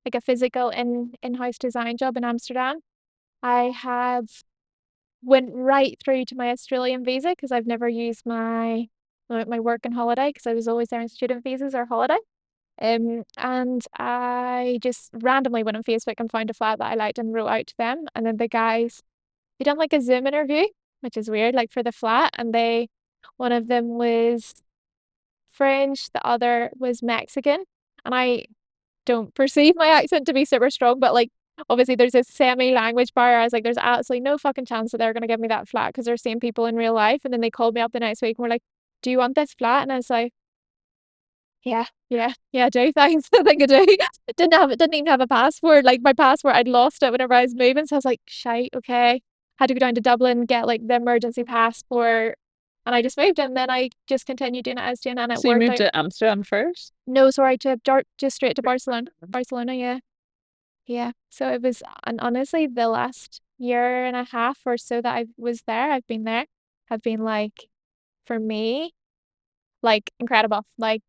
like a physical in-house design job in Amsterdam. I have went right through to my Australian visa because I've never used my work and holiday because I was always there on student visas or holiday. And I just randomly went on Facebook and found a flat that I liked and wrote out to them. And then the guys, they done like a Zoom interview, which is weird, like for the flat. And one of them was French, the other was Mexican. And I don't perceive my accent to be super strong, but like obviously there's this semi-language barrier. I was like, there's absolutely no fucking chance that they're gonna give me that flat because they're seeing people in real life. And then they called me up the next week and were like, do you want this flat? And I was like, yeah, yeah, yeah, I do. Thanks. I think I do. Didn't even have a passport. Like my passport, I'd lost it whenever I was moving. So I was like, shite, okay. Had to go down to Dublin, get like the emergency passport. And I just moved and then I just continued doing it as doing it and it So you worked moved out. to Amsterdam first? No, sorry, just straight to Barcelona. Barcelona, yeah. Yeah. So it was, and honestly, the last year and a half or so that I was there, I've been there, have been like, for me, like incredible. Like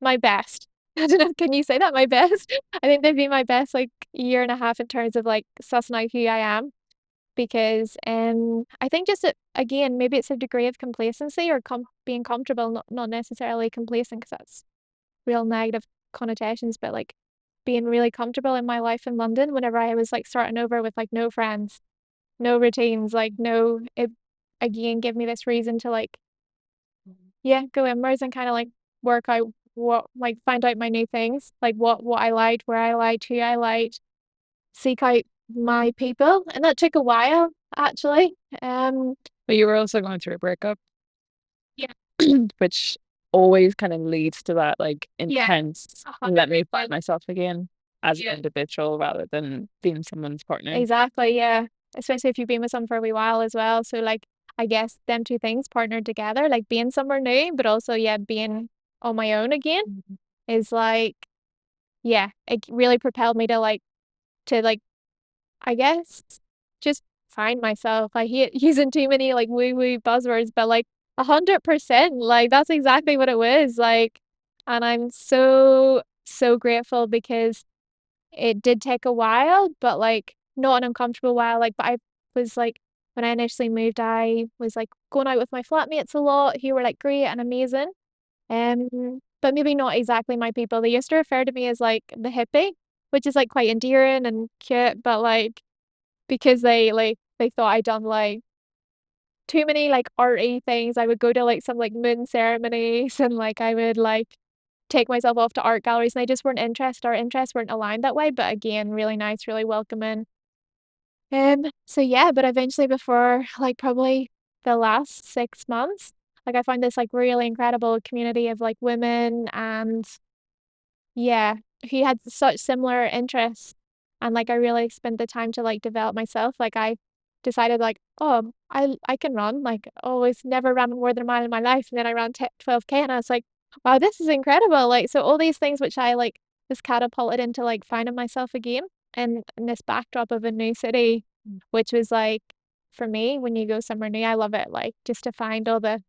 my best. I don't know, can you say that? My best? I think they've been my best like year and a half in terms of like sussing out who I am. Because I think just again, maybe it's a degree of complacency or being comfortable, not necessarily complacent because that's real negative connotations, but like being really comfortable in my life in London whenever I was like starting over with like no friends, no routines, like no it again gave me this reason to like yeah, go inwards and kind of like work out what like find out my new things, like what I liked, where I liked, who I liked, seek out my people. And that took a while actually. But you were also going through a breakup, Yeah, which always kind of leads to that like yeah, intense, let me find myself again as an yeah. individual rather than being someone's partner. Exactly, yeah. especially if you've been with someone for a wee while as well. So like I guess them two things partnered together, like being somewhere new, but also yeah, being on my own again is like yeah, it really propelled me to I guess just find myself. I hate using too many like woo woo buzzwords, but like 100%, like that's exactly what it was. Like, and I'm so, so grateful because it did take a while, but like not an uncomfortable while. Like, but I was like, when I initially moved, I was like going out with my flatmates a lot who were like great and amazing. But maybe not exactly my people. They used to refer to me as like the hippie, which is like quite endearing and cute, but like because they thought I'd done like too many like arty things. I would go to like some like moon ceremonies and like I would like take myself off to art galleries and they just weren't interested. Our interests weren't aligned that way. But again, really nice, really welcoming. So yeah, but eventually before like probably the last 6 months, like I found this like really incredible community of like women and yeah, he had such similar interests. And like I really spent the time to like develop myself. Like I decided like, oh, I can run. Like always never ran more than a mile in my life. And then I ran 12K and I was like, wow, this is incredible. Like so all these things which I like was catapulted into like finding myself again and in this backdrop of a new city, which was like for me, when you go somewhere new, I love it. Like just to find all the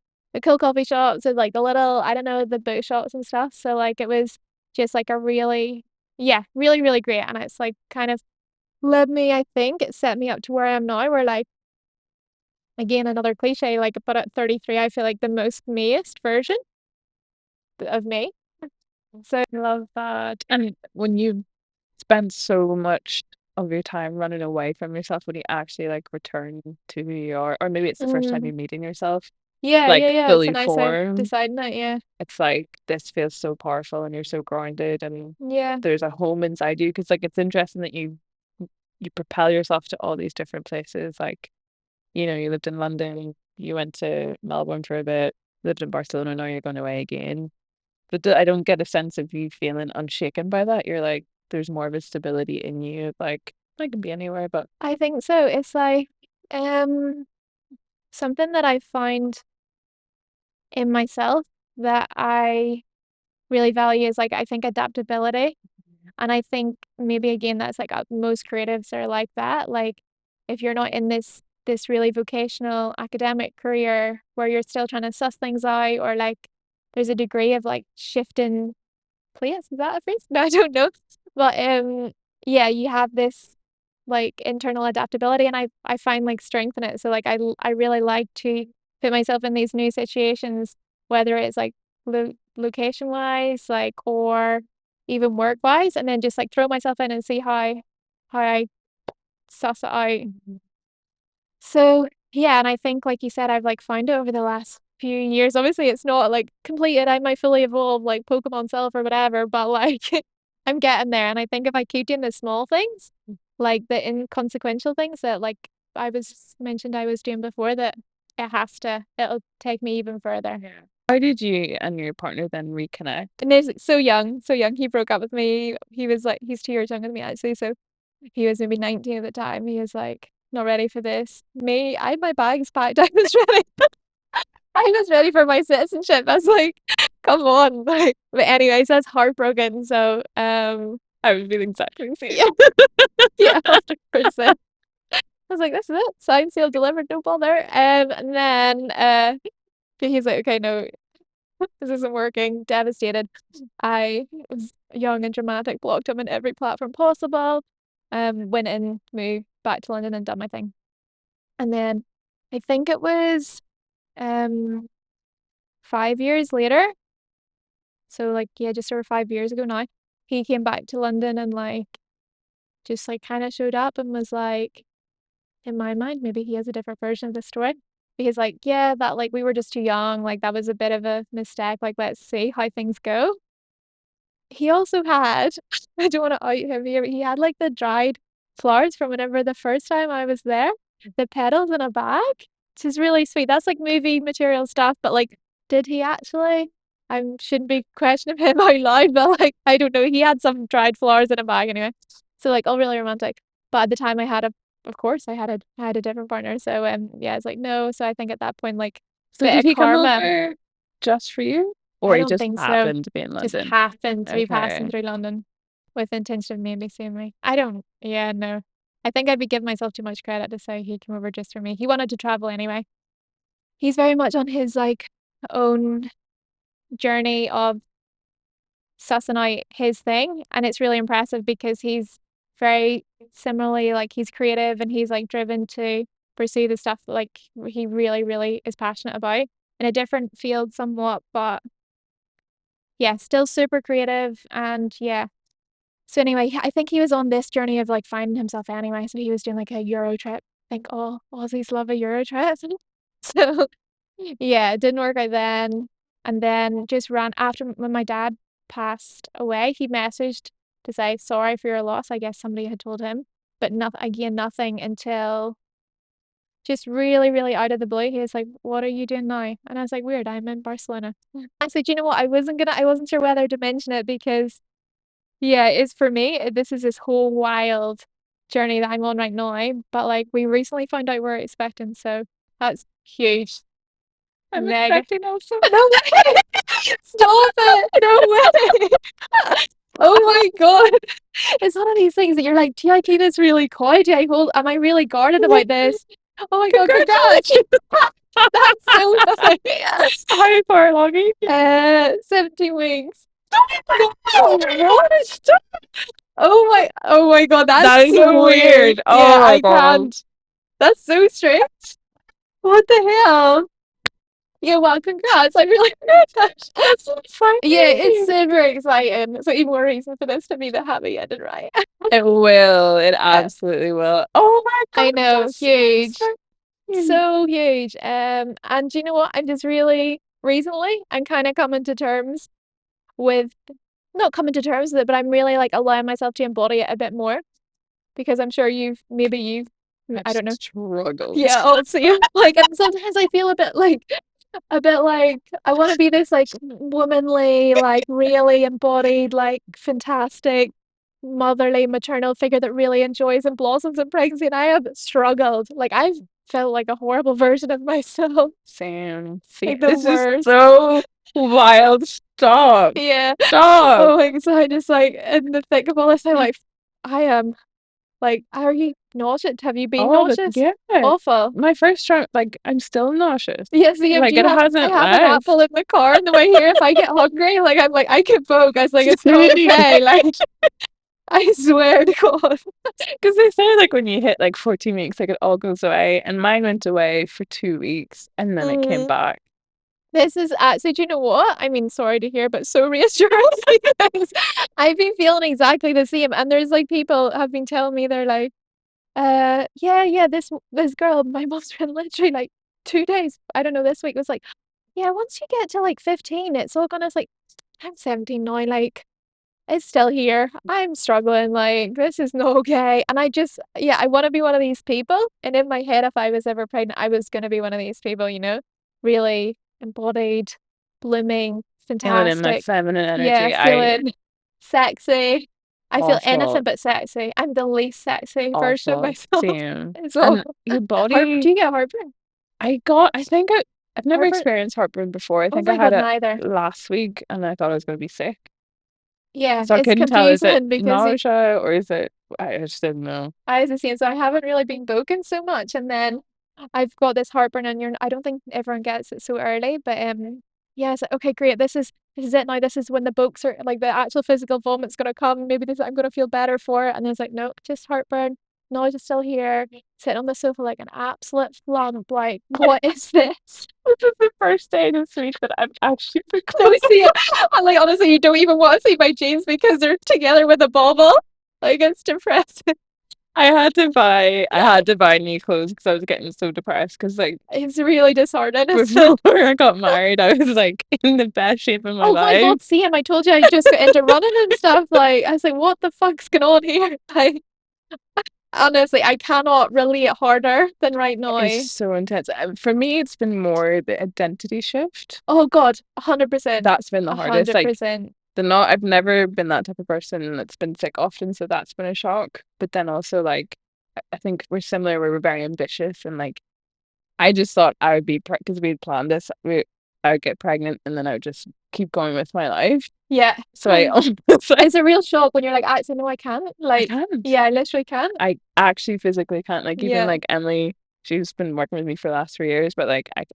cool coffee shops and like the little, I don't know, the boot shops and stuff. So like it was just like a really, yeah, really, really great. And it's like kind of led me, I think it set me up to where I am now, where like, again, another cliche, like, but at 33, I feel like the most meest version of me. So, I love that. And when you spend so much of your time running away from yourself, when you actually like return to who you are, or maybe it's the first time mm, you're meeting yourself, yeah, yeah, like yeah. It's a fully nice way of formed, deciding that. Yeah. it's like this feels so powerful and you're so grounded and Yeah. there's a home inside you. Because like it's interesting that you propel yourself to all these different places. Like, you know, you lived in London, you went to Melbourne for a bit, lived in Barcelona, now you're going away again. But I don't get a sense of you feeling unshaken by that. You're like, there's more of a stability in you. Like, I can be anywhere, but I think so. It's like, um, something that I find in myself that I really value is like, I think adaptability. And I think maybe again that's like most creatives are like that. Like if you're not in this really vocational academic career where you're still trying to suss things out or like there's a degree of like shifting place. Is that a phrase? No, I don't know. But yeah, you have this like internal adaptability and I find like strength in it. So like I really like to put myself in these new situations, whether it's like location wise, like or even work wise, and then just like throw myself in and see how I suss it out. So yeah, and I think like you said, I've like found it over the last few years. Obviously, it's not like completed. I might fully evolve like Pokemon Self or whatever, but like I'm getting there. And I think if I keep doing the small things, like the inconsequential things that like I was mentioned I was doing before, that it'll take me even further. yeah. How did you and your partner then reconnect? And he's so young, so young. He broke up with me. He was like, he's 2 years younger than me actually. So he was maybe 19 at the time. He was like, not ready for this. Me, I had my bags packed. I was ready. I was ready for my citizenship. I was like, come on. Like, but anyways, that's heartbroken. So, I was feeling exactly the yeah, same. yeah, 100%. I was like, this is it. Signed, sealed, delivered, no bother. And then, he's like, okay, no, this isn't working. Devastated. I was young and dramatic, blocked him on every platform possible. Went in, moved back to London and done my thing. And then I think it was um 5 years later. So like yeah, just over 5 years ago now, he came back to London and like just like kind of showed up and was like, in my mind, maybe he has a different version of the story. Because like, yeah, that like we were just too young, like that was a bit of a mistake. Like let's see how things go. He also had, I don't want to out him here, but he had like the dried flowers from whenever the first time I was there, the petals in a bag, which is really sweet. That's like movie material stuff, but like, did he actually? I shouldn't be questioning him out loud, but like, I don't know. He had some dried flowers in a bag anyway. So like, all really romantic. But at the time I had a of course I had a different partner. So yeah, it's like no. So I think at that point, like So bit did of he come karma. over just for you? Or I he don't just think so. happened to be in Just London? happened to be passing Okay. through London with intention of maybe seeing me. I don't, yeah, no. I think I'd be giving myself too much credit to say he came over just for me. He wanted to travel anyway. He's very much on his like own journey of sussing out his thing. And it's really impressive because he's very similarly like he's creative and he's like driven to pursue the stuff that like he really, really is passionate about in a different field somewhat, but yeah, still super creative and yeah. So anyway, I think he was on this journey of like finding himself anyway. So he was doing like a Euro trip. I think all Aussies love a Euro trip. So yeah, it didn't work out then. And then just ran after when my dad passed away, he messaged to say sorry for your loss. I guess somebody had told him, but nothing again, nothing until just really, really out of the blue. He was like, "What are you doing now?" And I was like, "Weird, I'm in Barcelona." I said, "You know what? I wasn't sure whether to mention it because yeah, it's for me, this is this whole wild journey that I'm on right now. But like we recently found out we're expecting, so that's huge. I'm Mega. expecting also. No way! Stop it! No way! Oh my God. It's one of these things that you're like, do I keep this really coy? Do I hold am I really guarded about this? Oh my God, congrats! Congratulations! That's so funny. How far along are you? 17 weeks. Oh my God. Stop. Oh my God, that's That is so weird. weird. Yeah, Oh my I God. can't. That's so strange. What the hell? Yeah, well, congrats. I really That's so yeah, it's funny. super exciting. So even more reason for this to be the happy ended, right? It will. It Yeah, absolutely will. Oh my I God, know, that's so huge. exciting. So huge. And do you know what? I'm just really recently I'm kind of coming to terms with not coming to terms with it, but I'm really like allowing myself to embody it a bit more because I'm sure you've I've I don't know. struggled. Yeah, oh, so you like, and sometimes I feel a bit like I want to be this like womanly, like really embodied, like fantastic motherly maternal figure that really enjoys and blossoms in pregnancy. And I have struggled. Like I've felt like a horrible version of myself, Sam, see, like the this is worst. so wild. Stop. Yeah. Stop. Oh my God. So I just like in the thick of all this, I'm like, I am like, are you nauseous? Have you been Oh, nauseous? yeah. Awful. My first round, like, I'm still nauseous. Yes, yeah, do Like, you it have I hasn't have an apple left. in the car on the way here if I get hungry, like I'm like I can poke. I was like, it's not okay. Like I swear to God. Because they say, like, when you hit like 14 weeks, like, it all goes away. And mine went away for 2 weeks and then it came Mm, back. this is actually, do you know what? I mean, sorry to hear, but so reassuring because I've been feeling exactly the same. And there's like people have been telling me they're like, yeah, this girl, my mom's friend, literally like 2 days, I don't know, this week was like, yeah, once you get to like 15, it's all gonna it's like I'm 17 now, like it's still here. I'm struggling. Like, this is not okay. And I just, yeah, I want to be one of these people. And in my head, if I was ever pregnant, I was going to be one of these people, really embodied, blooming, Feeling in my fantastic. feminine Yeah, energy. feeling sexy. I feel anything Awful, but sexy. I'm the least sexy version of awful. myself. Same. It's And awful. your Do body, you get heartburn? I've never Heartburn? experienced heartburn before. I Oh think I my had God, it neither. last week and I thought I was going to be sick. Yeah, So I it's couldn't tell, is it confusing because nausea or is it, I just didn't know. I was the same, so I haven't really been booking so much, and then I've got this heartburn, and I don't think everyone gets it so early, but yeah, it's like, okay, great, this is it now. This is when the books are like the actual physical vomit's gonna come. Maybe this I'm gonna feel better for it, and then it's like, nope, just heartburn. Noise is still here. Sitting on the sofa like an absolute flump. Like, what is this? This is the first day this week that I've actually been No, close. see, I like honestly, you don't even want to see my jeans because they're together with a bobble. Like, it's depressing. I had to buy new clothes because I was getting so depressed because like It's really disheartening, isn't before it? I got married, I was like in the best shape of my Oh my life. God, Sam, I told you I just got into running and stuff. Like, I was like, what the fuck's going on here? Like, honestly, I cannot relate harder than right It's now. so intense. For me, it's been more the identity shift. Oh God, 100%. That's been the hardest. Like 100%. I've never been that type of person that's been sick often, so that's been a shock. But then also like I think we're similar. We were very ambitious, and like I just thought I would be because we'd planned this. I would get pregnant, and then I would just keep going with my life. Yeah. So I almost like It's a real shock when you're like, actually, no, I can't. I Like, can't. yeah, I literally can't. I actually physically can't. Like even Yeah. like Emily, she's been working with me for the last 3 years, but like I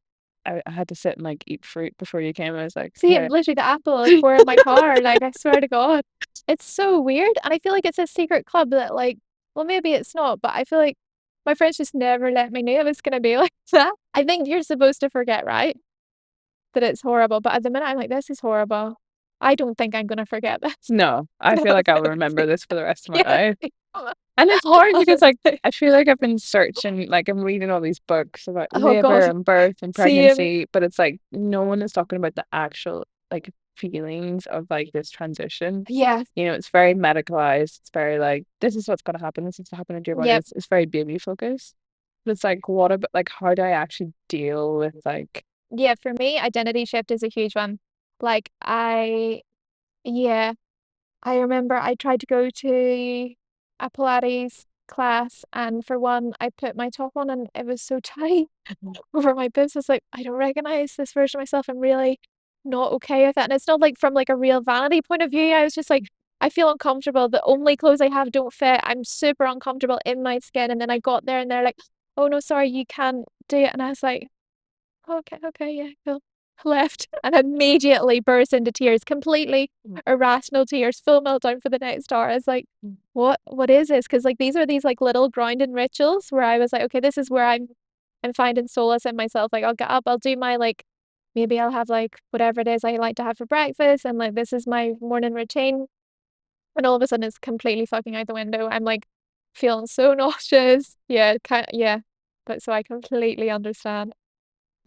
had to sit and like eat fruit before you came. I was like, See, okay. literally the apple is for in my car. Like, I swear to God. It's so weird. And I feel like it's a secret club that, like, well, maybe it's not, but I feel like my friends just never let me know it was going to be like that. I think you're supposed to forget, right? That it's horrible. But at the minute, I'm like, this is horrible. I don't think I'm going to forget this. No, I No, feel like I'll remember seriously. this for the rest of my Yeah. life. And it's hard because like Honestly. I feel like I've been searching, like I'm reading all these books about Oh, labor God. and birth and Same. pregnancy, but it's like no one is talking about the actual like feelings of like this transition. Yeah. It's very medicalized. It's very like this is what's gonna happen. This is what's happening to your body. Yep. It's very baby focused. But it's like what about like how do I actually deal with like Yeah. For me, identity shift is a huge one. Like, yeah. I remember I tried to go to a Pilates class, and for one, I put my top on and it was so tight over my boobs. I was like, I don't recognize this version of myself. I'm really not okay with that. And it's not like from like a real vanity point of view. I was just like, I feel uncomfortable. The only clothes I have don't fit. I'm super uncomfortable in my skin. And then I got there and they're like, oh no, sorry, you can't do it. And I was like, okay, okay, yeah, cool. Left and immediately burst into tears, completely irrational tears, full meltdown for the next hour. I was like, what is this? Because like these are these like little grounding rituals where I was like, okay, this is where I'm finding solace in myself. Like I'll get up, I'll do my like maybe I'll have like whatever it is I like to have for breakfast, and like this is my morning routine. And all of a sudden it's completely fucking out the window. I'm like feeling so nauseous. Yeah, yeah. But so I completely understand.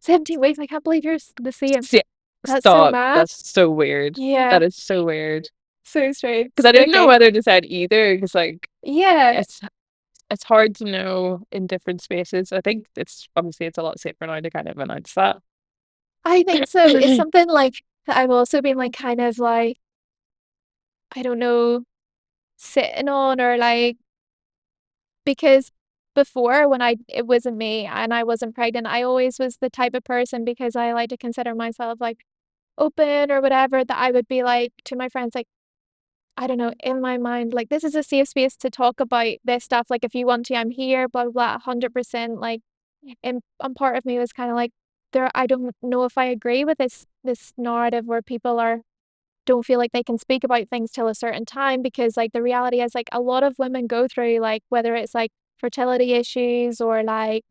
17 weeks. I can't believe you're the same. st- That's so stop. mad. That's so weird. Yeah, That is so weird. so strange. Because I didn't know Spooky. whether to say it either. Because like Yeah, it's hard to know in different spaces. I think it's obviously it's a lot safer now to kind of announce that. I think so. It's something like that I've also been like kind of like, I don't know, sitting on or like because before when it wasn't me and I wasn't pregnant, I always was the type of person because I like to consider myself like open or whatever that I would be like to my friends like I don't know, in my mind, like, this is a safe space to talk about this stuff. Like, if you want to, I'm here, blah, blah, blah, 100%. Like, and part of me was kind of like, I don't know if I agree with this narrative where people don't feel like they can speak about things till a certain time because, like, the reality is, like, a lot of women go through, like, whether it's like fertility issues or like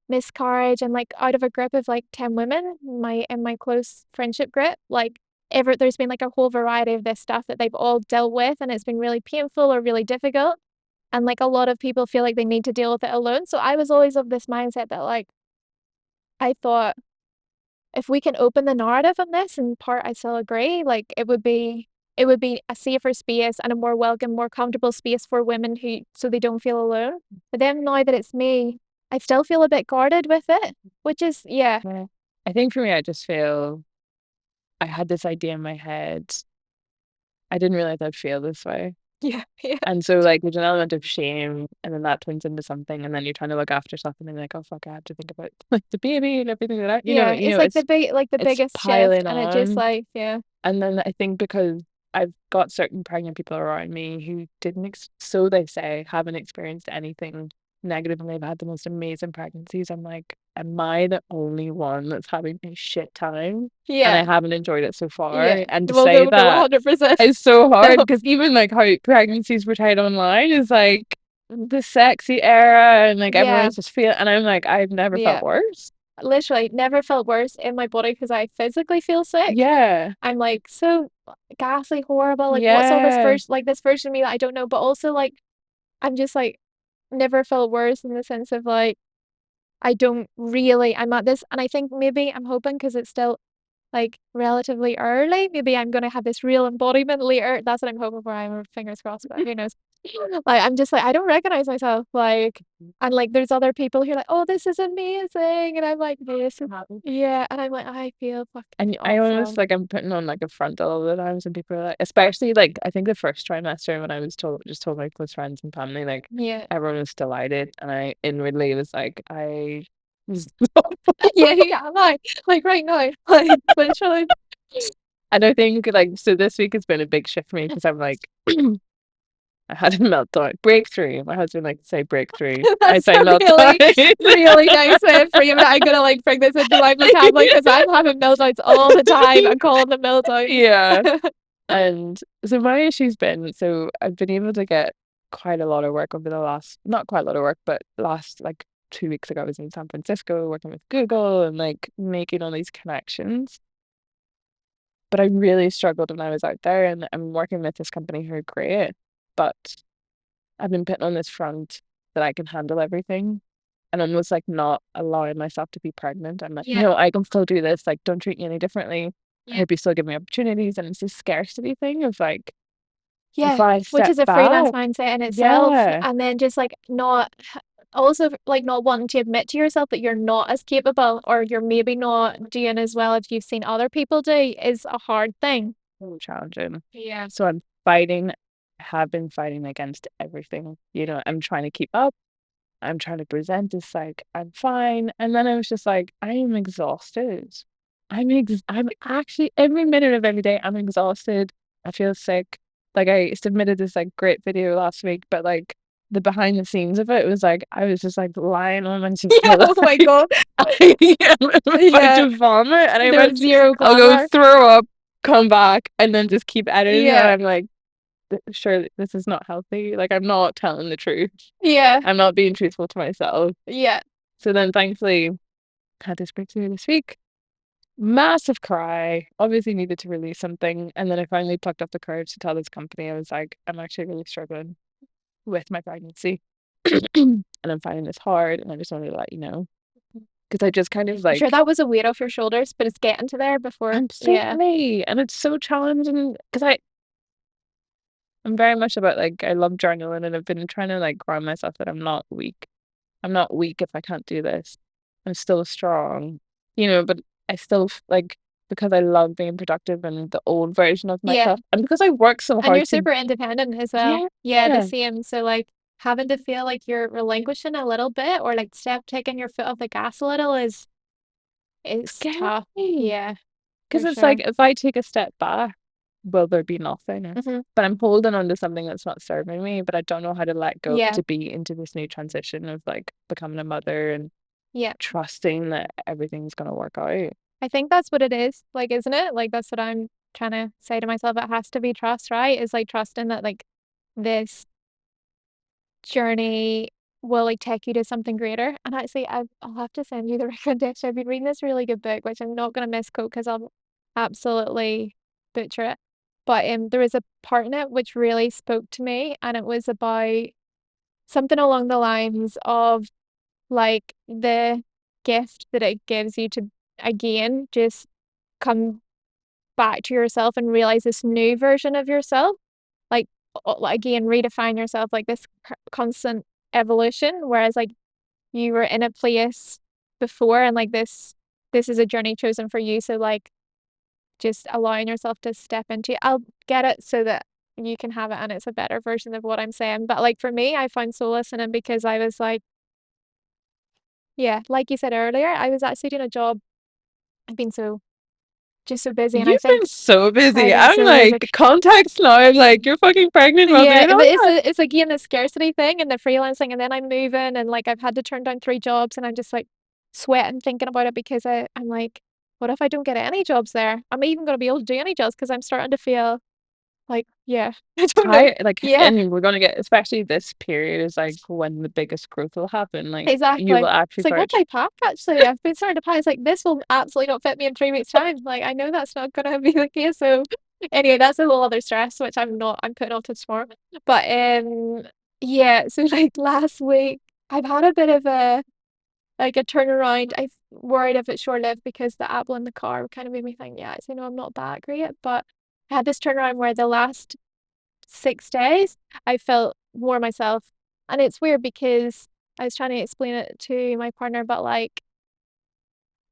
miscarriage, and like out of a group of like 10 women, in my close friendship group, like, there's been like a whole variety of this stuff that they've all dealt with and it's been really painful or really difficult, and like a lot of people feel like they need to deal with it alone. So I was always of this mindset that like I thought if we can open the narrative on this, in part I still agree, like it would be a safer space and a more welcome, more comfortable space for women who so they don't feel alone. But then now that it's me, I still feel a bit guarded with it, which is yeah. Yeah. I think for me, I just feel I had this idea in my head. I didn't realize I'd feel this way. Yeah, yeah. And so like there's an element of shame and then that turns into something and then you're trying to look after something and you're like, oh fuck, I have to think about like the baby and everything like that. Yeah, it's like the It's biggest shift piling and it just on. like yeah. And then I think because I've got certain pregnant people around me who didn't, so they say, haven't experienced anything negative and they've had the most amazing pregnancies. I'm like, am I the only one that's having a shit time? And Yeah. I haven't enjoyed it so Yeah. far. And to Well, say no, no, that 100%. is so hard No. because even like how pregnancies portrayed online is like the sexy era and like everyone Yeah. is just feeling, and I'm like, I've never felt Yeah. worse. Literally never felt worse in my body because I physically feel sick. Yeah. I'm like so ghastly, horrible. Like, what's all this Yeah. this version of me that I don't know? But also, like, I'm just like never felt worse in the sense of like I don't really. I'm at this, and I think maybe I'm hoping because it's still like relatively early. Maybe I'm gonna have this real embodiment later. That's what I'm hoping for. I'm fingers crossed, but who knows? Like I'm just like I don't recognize myself. Like and like there's other people who are like, oh, this is amazing, and I'm like, this is yeah, and I'm like, I feel fucking And I almost awful. like I'm putting on like a front all the times, and people are like, especially like I think the first trimester when I was told my close friends and family, like Yeah, everyone was delighted, and I inwardly was like, I yeah, yeah. I'm like right now, like literally. and I think like so this week has been a big shift for me because I'm like I had a meltdown. Breakthrough. My husband likes to say breakthrough. I That's say a meltdown. really, really nice way of framing it. I'm gonna like bring this into my vocabulary because I'm having meltdowns all the time. I call them meltdowns. Yeah. And so my issue's been so I've been able to get quite a lot of work over the last not quite a lot of work, but last like 2 weeks ago I was in San Francisco working with Google and like making all these connections. But I really struggled when I was out there and I'm working with this company who are great, but I've been putting on this front that I can handle everything. And I'm almost like not allowing myself to be pregnant. I'm like, Yeah, no, I can still do this. Like, don't treat me any differently. I yeah. hope you still give me opportunities. And it's this scarcity thing of like, if Yeah, I which step is a freelance back, mindset in itself, yeah, and then just like not also like not wanting to admit to yourself that you're not as capable or you're maybe not doing as well as you've seen other people do is a hard thing. so challenging. Yeah. So I'm fighting, have been fighting against everything. I'm trying to keep up. I'm trying to present this like I'm fine. And then I was just like, I am exhausted. I'm actually every minute of every day I'm exhausted. I feel sick. Like I submitted this like great video last week, but like the behind the scenes of it was like I was just like lying on my Yeah, oh my like God. I am about Yeah, to vomit and I there was went, zero I'll go glamour. throw up, come back, and then just keep editing and Yeah, I'm like, Sure, this is not healthy. Like I'm not telling the truth. yeah, I'm not being truthful to myself. yeah. So then thankfully had this breakthrough this week. Massive cry. Obviously needed to release something. And then I finally plucked up the courage to tell this company I was like, I'm actually really struggling with my pregnancy. And I'm finding this hard and I just wanted to let you know. Because I just kind of I'm sure like that was a weight off your shoulders, but it's getting to there before. Yeah, absolutely. And it's so challenging because I'm very much about like I love journaling and I've been trying to like ground myself that I'm not weak. I'm not weak if I can't do this. I'm still strong, but I still like because I love being productive and the old version of yeah. myself, and because I work so And you're hard to, super independent as well. yeah, Yeah, the same. So like having to feel like you're relinquishing a little bit or like taking your foot off the gas a little is tough. scary. Yeah, Because for it's like sure. if I take a step back, will there be nothing? Hmm. But I'm holding on to something that's not serving me, but I don't know how to let go Yeah, to be into this new transition of like becoming a mother and yeah. trusting that everything's gonna work out. I think that's what it is. Like, isn't it? Like that's what I'm trying to say to myself. It has to be trust, right? Is like trusting that like this journey will like take you to something greater. And actually, I'll have to send you the recommendation. I've been reading this really good book, which I'm not going to misquote because I'll absolutely butcher it. But there was a part in it which really spoke to me, and it was about something along the lines of like the gift that it gives you to again just come back to yourself and realize this new version of yourself. Like like, again, redefine yourself like this constant evolution. Whereas like you were in a place before and like this is a journey chosen for you. So like just allowing yourself to step into it. I'll get it so that you can have it and it's a better version of what I'm saying. But like for me, I found solace in it because I was like, yeah, like you said earlier, I was actually doing a job. I've been so just so busy and I You've been think so busy. I've been I'm so busy. like, context now. I'm like, you're fucking pregnant while Yeah, doing but all that. it's again the scarcity thing and the freelancing, and then I'm moving, and like I've had to turn down three jobs, and I'm just like sweating thinking about it because I'm like, what if I don't get any jobs there? Am I even going to be able to do any jobs? Because I'm starting to feel like, yeah, I don't know. Tired, like, Yeah, and we're gonna get, especially this period is like when the biggest growth will happen. Like, you will exactly. actually It's like, what start. do I pack actually? I've been starting to pack. It's like, this will absolutely not fit me in 3 weeks' time. Like, I know that's not going to be the case. So, anyway, that's a whole other stress, which I'm putting off to tomorrow. But, yeah, so like last week, I've had a bit of like a turnaround. I'm worried if it's short-lived because the apple in the car kind of made me think, yeah, so, I'm not that great. But I had this turnaround where the last 6 days, I felt more myself. And it's weird because I was trying to explain it to my partner, but like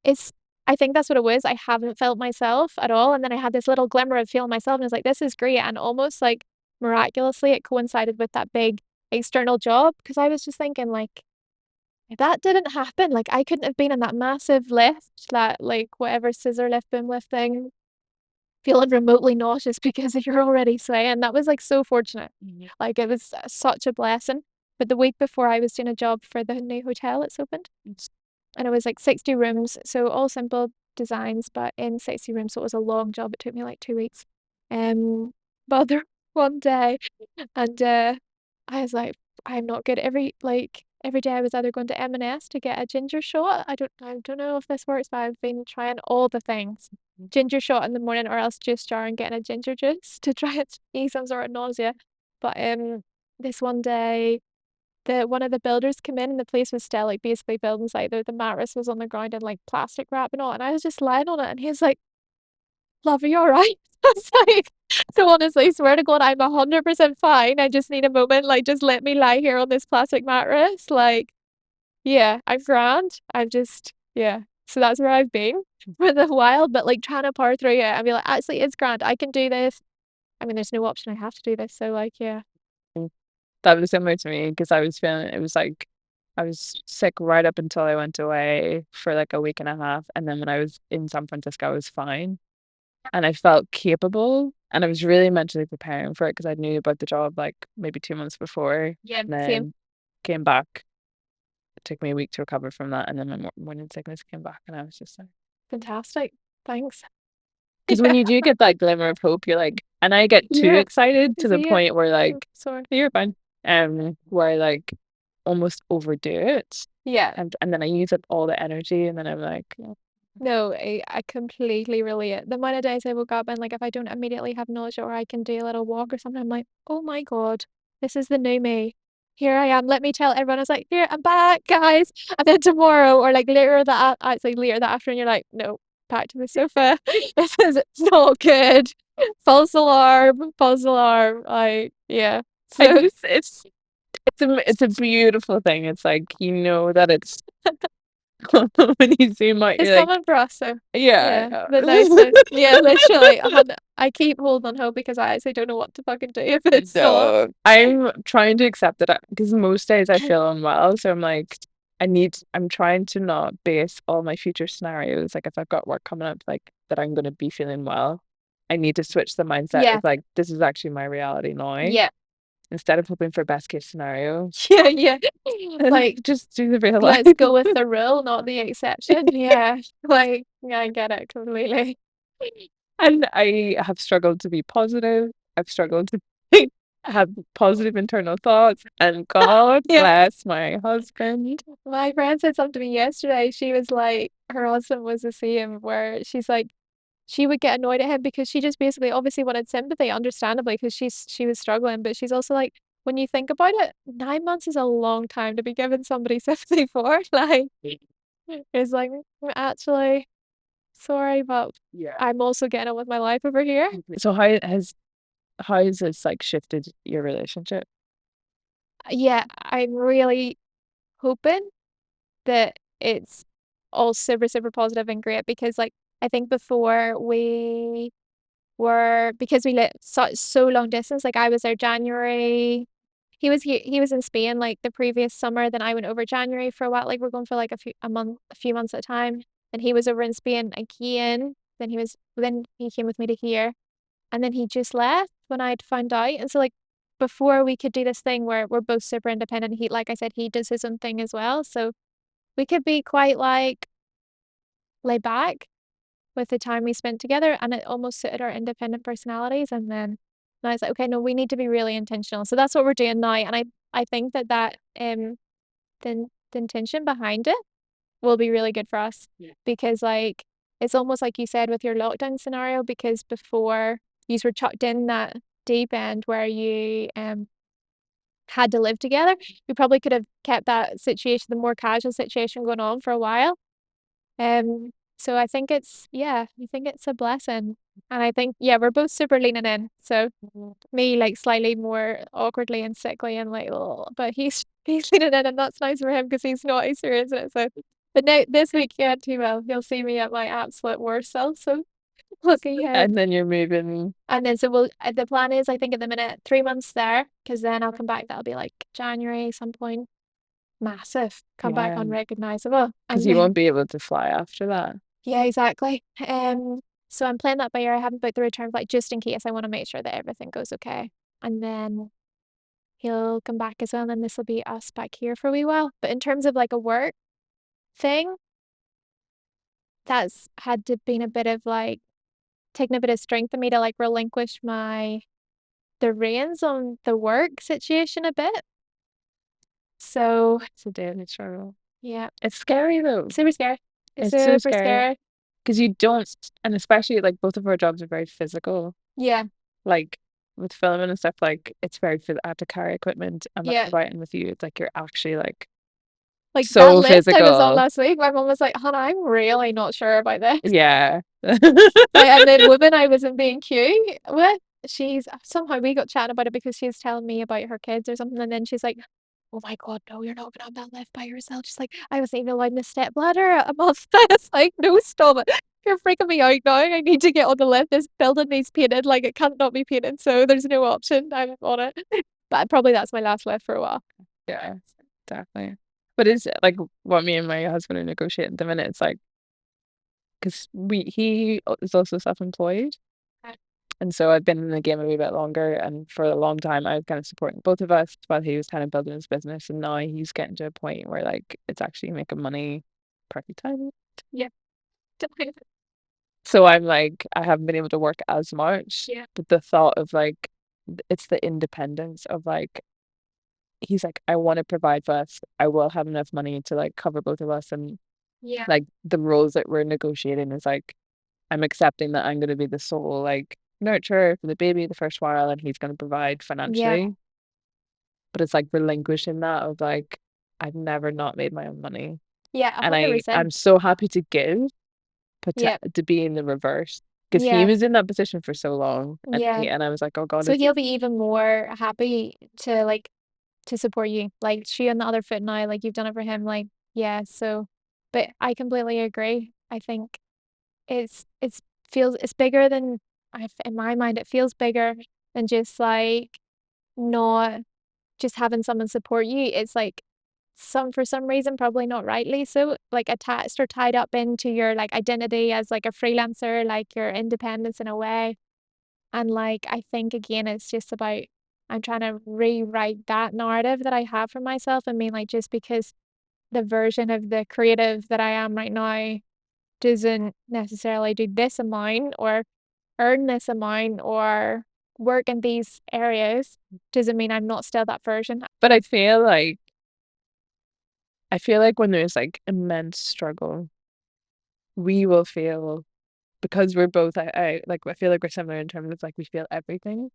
it's I think that's what it was. I haven't felt myself at all. And then I had this little glimmer of feeling myself and I was like, this is great. And almost like miraculously it coincided with that big external job because I was just thinking like if that didn't happen, like I couldn't have been in that massive lift, that like whatever scissor lift, boom lift thing, feeling remotely nauseous because you're already swaying. That was like so fortunate. Like it was such a blessing. But the week before, I was doing a job for the new hotel that's opened, and it was like 60 rooms, so all simple designs, but in 60 rooms. So it was a long job. It took me like 2 weeks. But there one day, and I was like, I'm not good. Every day I was either going to M&S to get a ginger shot. I don't know if this works, but I've been trying all the things. Ginger shot in the morning or else juice jar and getting a ginger juice to try and ease some sort of nausea. But this one day the one of the builders came in and the place was still like basically building site. The mattress was on the ground and like plastic wrap and all. And I was just lying on it and he was like, love, are you all right? I was like, so honestly, swear to God, I'm 100% fine. I just need a moment. Like, just let me lie here on this plastic mattress. Like, yeah, I'm grand. Yeah. So that's where I've been for a while, but like trying to power through it and be like, actually, it's grand. I can do this. I mean, there's no option. I have to do this. So, like, yeah. That was similar to me because I was feeling it was like I was sick right up until I went away for like a week and a half. And then when I was in San Francisco, I was fine and I felt capable and I was really mentally preparing for it because I knew about the job like maybe 2 months before. Yeah, And same. then came back. It took me a week to recover from that. And then my morning sickness came back and I was just like, Fantastic. Thanks. because when you do get that glimmer of hope, you're like, and I get too Yeah. excited to the See it. point where Oh, like, sorry. you're fine. Where I like almost overdo it. Yeah. And then I use up all the energy and then I'm like, No, I completely relate. The amount of days I woke up and like if I don't immediately have nausea or I can do a little walk or something, I'm like, oh my God, this is the new me. Here I am. Let me tell everyone. I was like, here, I'm back, guys. And then tomorrow or like later that afternoon, you're like, no, back to the sofa. This is not good. False alarm, false alarm. Like, yeah. I So just it's a beautiful thing. It's like you know that it's when you zoom out, it's you're like, coming for us, so yeah. yeah, the niceness. Yeah, literally. I keep holding on hope because I actually don't know what to fucking do if it's not. No, I'm trying to accept it because most days I feel unwell, so I'm like, I'm trying to not base all my future scenarios, like if I've got work coming up, like that I'm going to be feeling well. I need to switch the mindset Yeah, of like, this is actually my reality now, yeah, instead of hoping for best case scenario. yeah, yeah. Like, Just do the real life. let's go with the rule, not the exception. Yeah, like, yeah, I get it completely. And I have struggled to be positive. I've struggled to have positive internal thoughts. And God Yeah. bless my husband. My friend said something to me yesterday. She was like, her husband was the same, where she's like, she would get annoyed at him because she just basically obviously wanted sympathy, understandably, because she was struggling. But she's also like, when you think about it, 9 months is a long time to be giving somebody sympathy for. Like, it's like, actually, sorry, but Yeah. I'm also getting on with my life over here. So how has this like shifted your relationship? Yeah, I'm really hoping that it's all super, super positive and great because, like, I think before because we lived so long distance, like, I was there January. He was in Spain, like, the previous summer, then I went over January for a while, like, we're going for, like, a few months at a time, and he was over in Spain again, then he came with me to here, and then he just left when I'd found out, and so, like, before we could do this thing where we're both super independent, like I said, he does his own thing as well, so we could be quite, like, laid back with the time we spent together, and it almost suited our independent personalities, and then I was like, "Okay, no, we need to be really intentional." So that's what we're doing now, and I think the intention behind it will be really good for us. Yeah. Because, like, it's almost like you said with your lockdown scenario, because before yous were chucked in that deep end where you had to live together, we probably could have kept that situation, the more casual situation, going on for a while. So I think it's a blessing. And I think, yeah, we're both super leaning in. So me like slightly more awkwardly and sickly and like, oh, but he's leaning in and that's nice for him because he's not serious, isn't it? So, but no, this week, yeah, too well. He'll see me at my absolute worst self. So lucky him. And then you're moving. And then so we'll the plan is I think at the minute 3 months there because then I'll come back. That'll be like January some point. Massive. Come back Yeah. unrecognizable. Because And you won't then be able to fly after that. yeah, exactly. So I'm playing that by ear. I haven't booked the return flight just in case. I want to make sure that everything goes okay. And then he'll come back as well, and then this will be us back here for a wee while. But in terms of like a work thing, that's had to been a bit of like taking a bit of strength in me to like relinquish the reins on the work situation a bit. So It's a daily struggle. yeah, It's scary though. super scary. It's It's so super scary. scary. Because you don't, and especially like both of our jobs are very physical. Yeah, Like with filming and stuff, like it's very I have to carry equipment and like yeah. writing with you. It's like you're actually like Like that so lift I was on physical. last week, my mum was like, Hannah, I'm really not sure about this. Yeah. Like, and the woman I was in B&Q with, she's somehow we got chatting about it because she was telling me about her kids or something, and then she's like, "Oh my God, no, you're not gonna have that lift by yourself." She's like, "I wasn't even allowed in the step ladder above this." Like, no, stop it. You're freaking me out now. I need to get on the lift. This building needs painted. Like, it can't not be painted, so there's no option. I'm on it. But probably that's my last lift for a while. Yeah, definitely. But it's like what me and my husband are negotiating at the minute. It's like because he is also self-employed, and so I've been in the game a wee bit longer, and for a long time I was kind of supporting both of us while he was kind of building his business, and now he's getting to a point where like it's actually making money perfect time. Yeah, definitely. So I'm like I haven't been able to work as much, Yeah, but the thought of like it's the independence of like he's like I want to provide for us. I will have enough money to like cover both of us, and yeah, like the roles that we're negotiating is like I'm accepting that I'm going to be the sole like nurturer for the baby the first while and he's going to provide yeah, financially. But it's like relinquishing that of like I've never not made my own money. yeah, a And hundred I'm percent. so happy to give, but Yeah, to be in the reverse. Because he yeah, was in that position for so long yeah. and I was like, oh God, So it's he'll be even more happy to like to support you. Like she on the other foot now, like you've done it for him. Like, yeah, so but I completely agree. I think it's feels it's bigger than in my mind it feels bigger than just like not just having someone support you. It's like some for some reason, probably not rightly so, like attached or tied up into your like identity as like a freelancer, like your independence in a way. And like I think again it's just about I'm trying to rewrite that narrative that I have for myself. I mean like just because the version of the creative that I am right now doesn't necessarily do this amount or earn this amount or work in these areas doesn't mean I'm not still that version. but I feel like when there's like immense struggle, we will feel because we're both I like I feel like we're similar in terms of like we feel everything.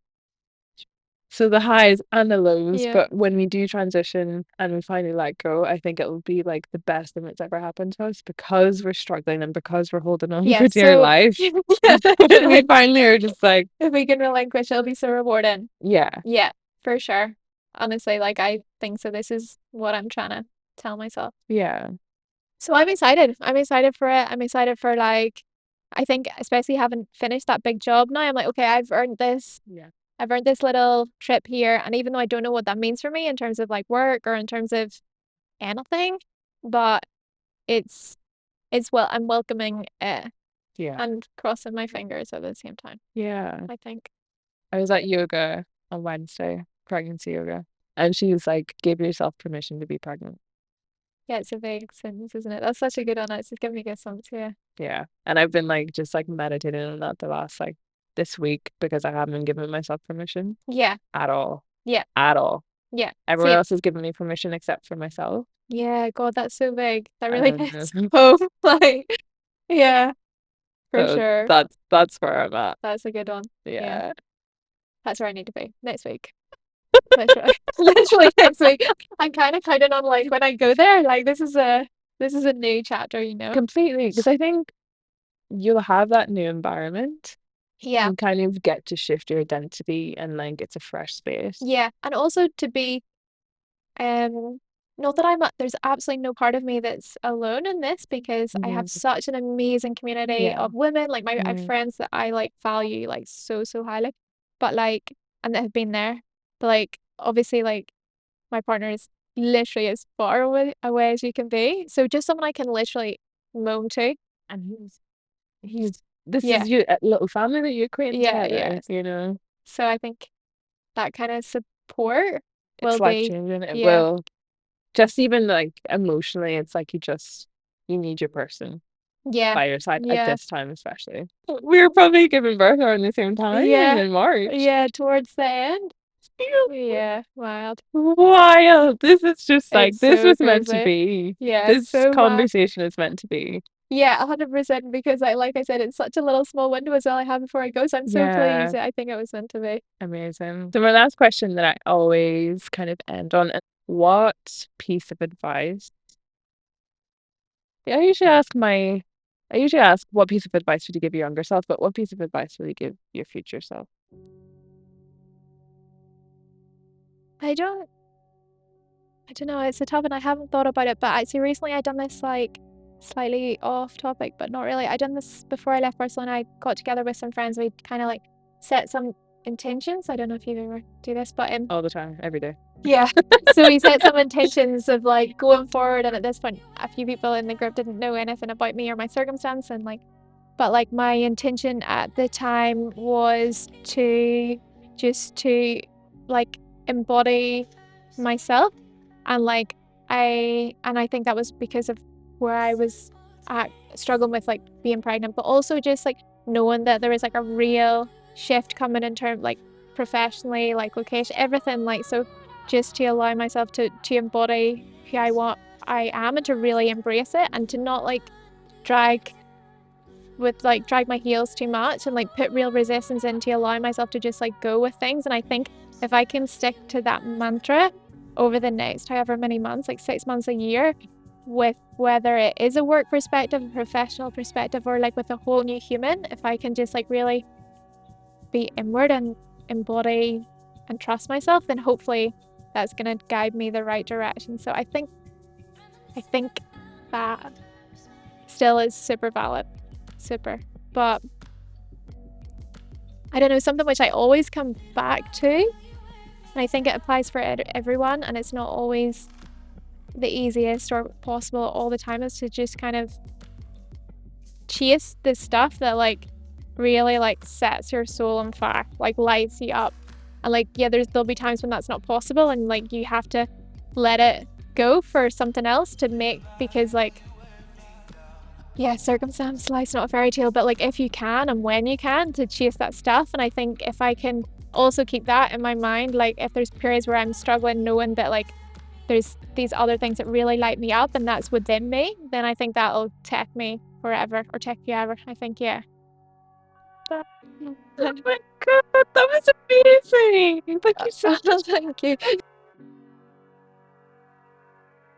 So the highs and the lows, Yeah. but when we do transition and we finally let go, I think it'll be like the best thing that's ever happened to us because we're struggling and because we're holding on Yeah. for dear So life. yeah, We finally are just like, if we can relinquish, it'll be so rewarding. yeah, Yeah, for sure. Honestly, like I think so. This is what I'm trying to tell myself. yeah, So I'm excited. I'm excited for it. I'm excited for like, I think especially having finished that big job now, I'm like, okay, I've earned this. yeah, I've earned this little trip here. And even though I don't know what that means for me in terms of like work or in terms of anything, but it's it's well, I'm welcoming it yeah, and crossing my fingers at the same time, yeah. I think. I was at yoga on Wednesday, pregnancy yoga, and she was like, give yourself permission to be pregnant. Yeah, it's a big sentence, isn't it? That's such a good one. It's just giving me goosebumps. Yeah. Yeah. And I've been like just like meditating on that the last like this week because I haven't been giving myself permission Yeah. at all. Yeah. At all. Yeah. Everyone Same. else has given me permission except for myself. Yeah, God, that's so big. That really hits And home. Like, yeah, for so sure. that's where I'm at. That's a good one. Yeah, Yeah. that's where I need to be next week. Literally, literally next week. I'm kind of counting on like when I go there, like this is a new chapter, you know? Completely. Because I think you'll have that new environment Yeah. You kind of get to shift your identity and like it's a fresh space. Yeah. And also to be Um, not that there's absolutely no part of me that's alone in this because I have Mhm. such an amazing community Yeah. of women. Like I have Mm. friends that I like value like so, so highly, but like, and that have been there. But like, obviously, like my partner is literally as far away as you can be. So just someone I can literally moan to. And he's this Yeah, is your little family that you're creating yeah, together, yes. you know. So I think that kind of support will It's life be, changing. It yeah, will just even like emotionally, it's like you need your person yeah, by your side at yeah. this time, especially. We were probably giving birth around the same time Yeah, in March. yeah, towards the end. Yeah, wild. Wild. This is just like It's this so was meant to crazy. be. Yeah, it's This so mad. conversation is meant to be. Yeah, 100% because like I said, it's such a little small window as well I have before I go. So I'm so Yeah, pleased. I think it was meant to be. amazing. So my last question that I always kind of end on is what piece of advice? Yeah, I usually ask what piece of advice would you give your younger self, but what piece of advice will you give your future self? I don't I don't know, it's a tough and I haven't thought about it, but actually recently I done this like slightly off topic, but not really. I done this before I left Barcelona. I got together with some friends. We kind of like set some intentions. I don't know if you ever do this, but All the time, every day. yeah. So we set some intentions of like going forward, and at this point, a few people in the group didn't know anything about me or my circumstance, and like, but like my intention at the time was to just to like embody myself, and like I think that was because of where I was at struggling with like being pregnant, but also just like knowing that there was like a real shift coming in terms like professionally, like location, everything like so just to allow myself to embody who I am and to really embrace it and to not like drag drag my heels too much and like put real resistance in to allow myself to just like go with things. And I think if I can stick to that mantra over the next however many months, like 6 months, a year, with whether it is a work perspective, a professional perspective, or like with a whole new human, if I can just like really be inward and embody and trust myself, then hopefully that's going to guide me the right direction. So I think that still is super valid. Super. But I don't know, something which I always come back to, and I think it applies for everyone, and it's not always the easiest or possible all the time, is to just kind of chase the stuff that like really like sets your soul on fire, like lights you up. And like, yeah, there'll be times when that's not possible, and like you have to let it go for something else to make, because like, yeah, circumstance, life's not a fairy tale, but like if you can and when you can to chase that stuff. And I think if I can also keep that in my mind, like if there's periods where I'm struggling, knowing that like there's these other things that really light me up and that's within me, then I think that'll take me forever or take you ever. I think, yeah. That, Oh my God, that was amazing. Thank you so much. thank you.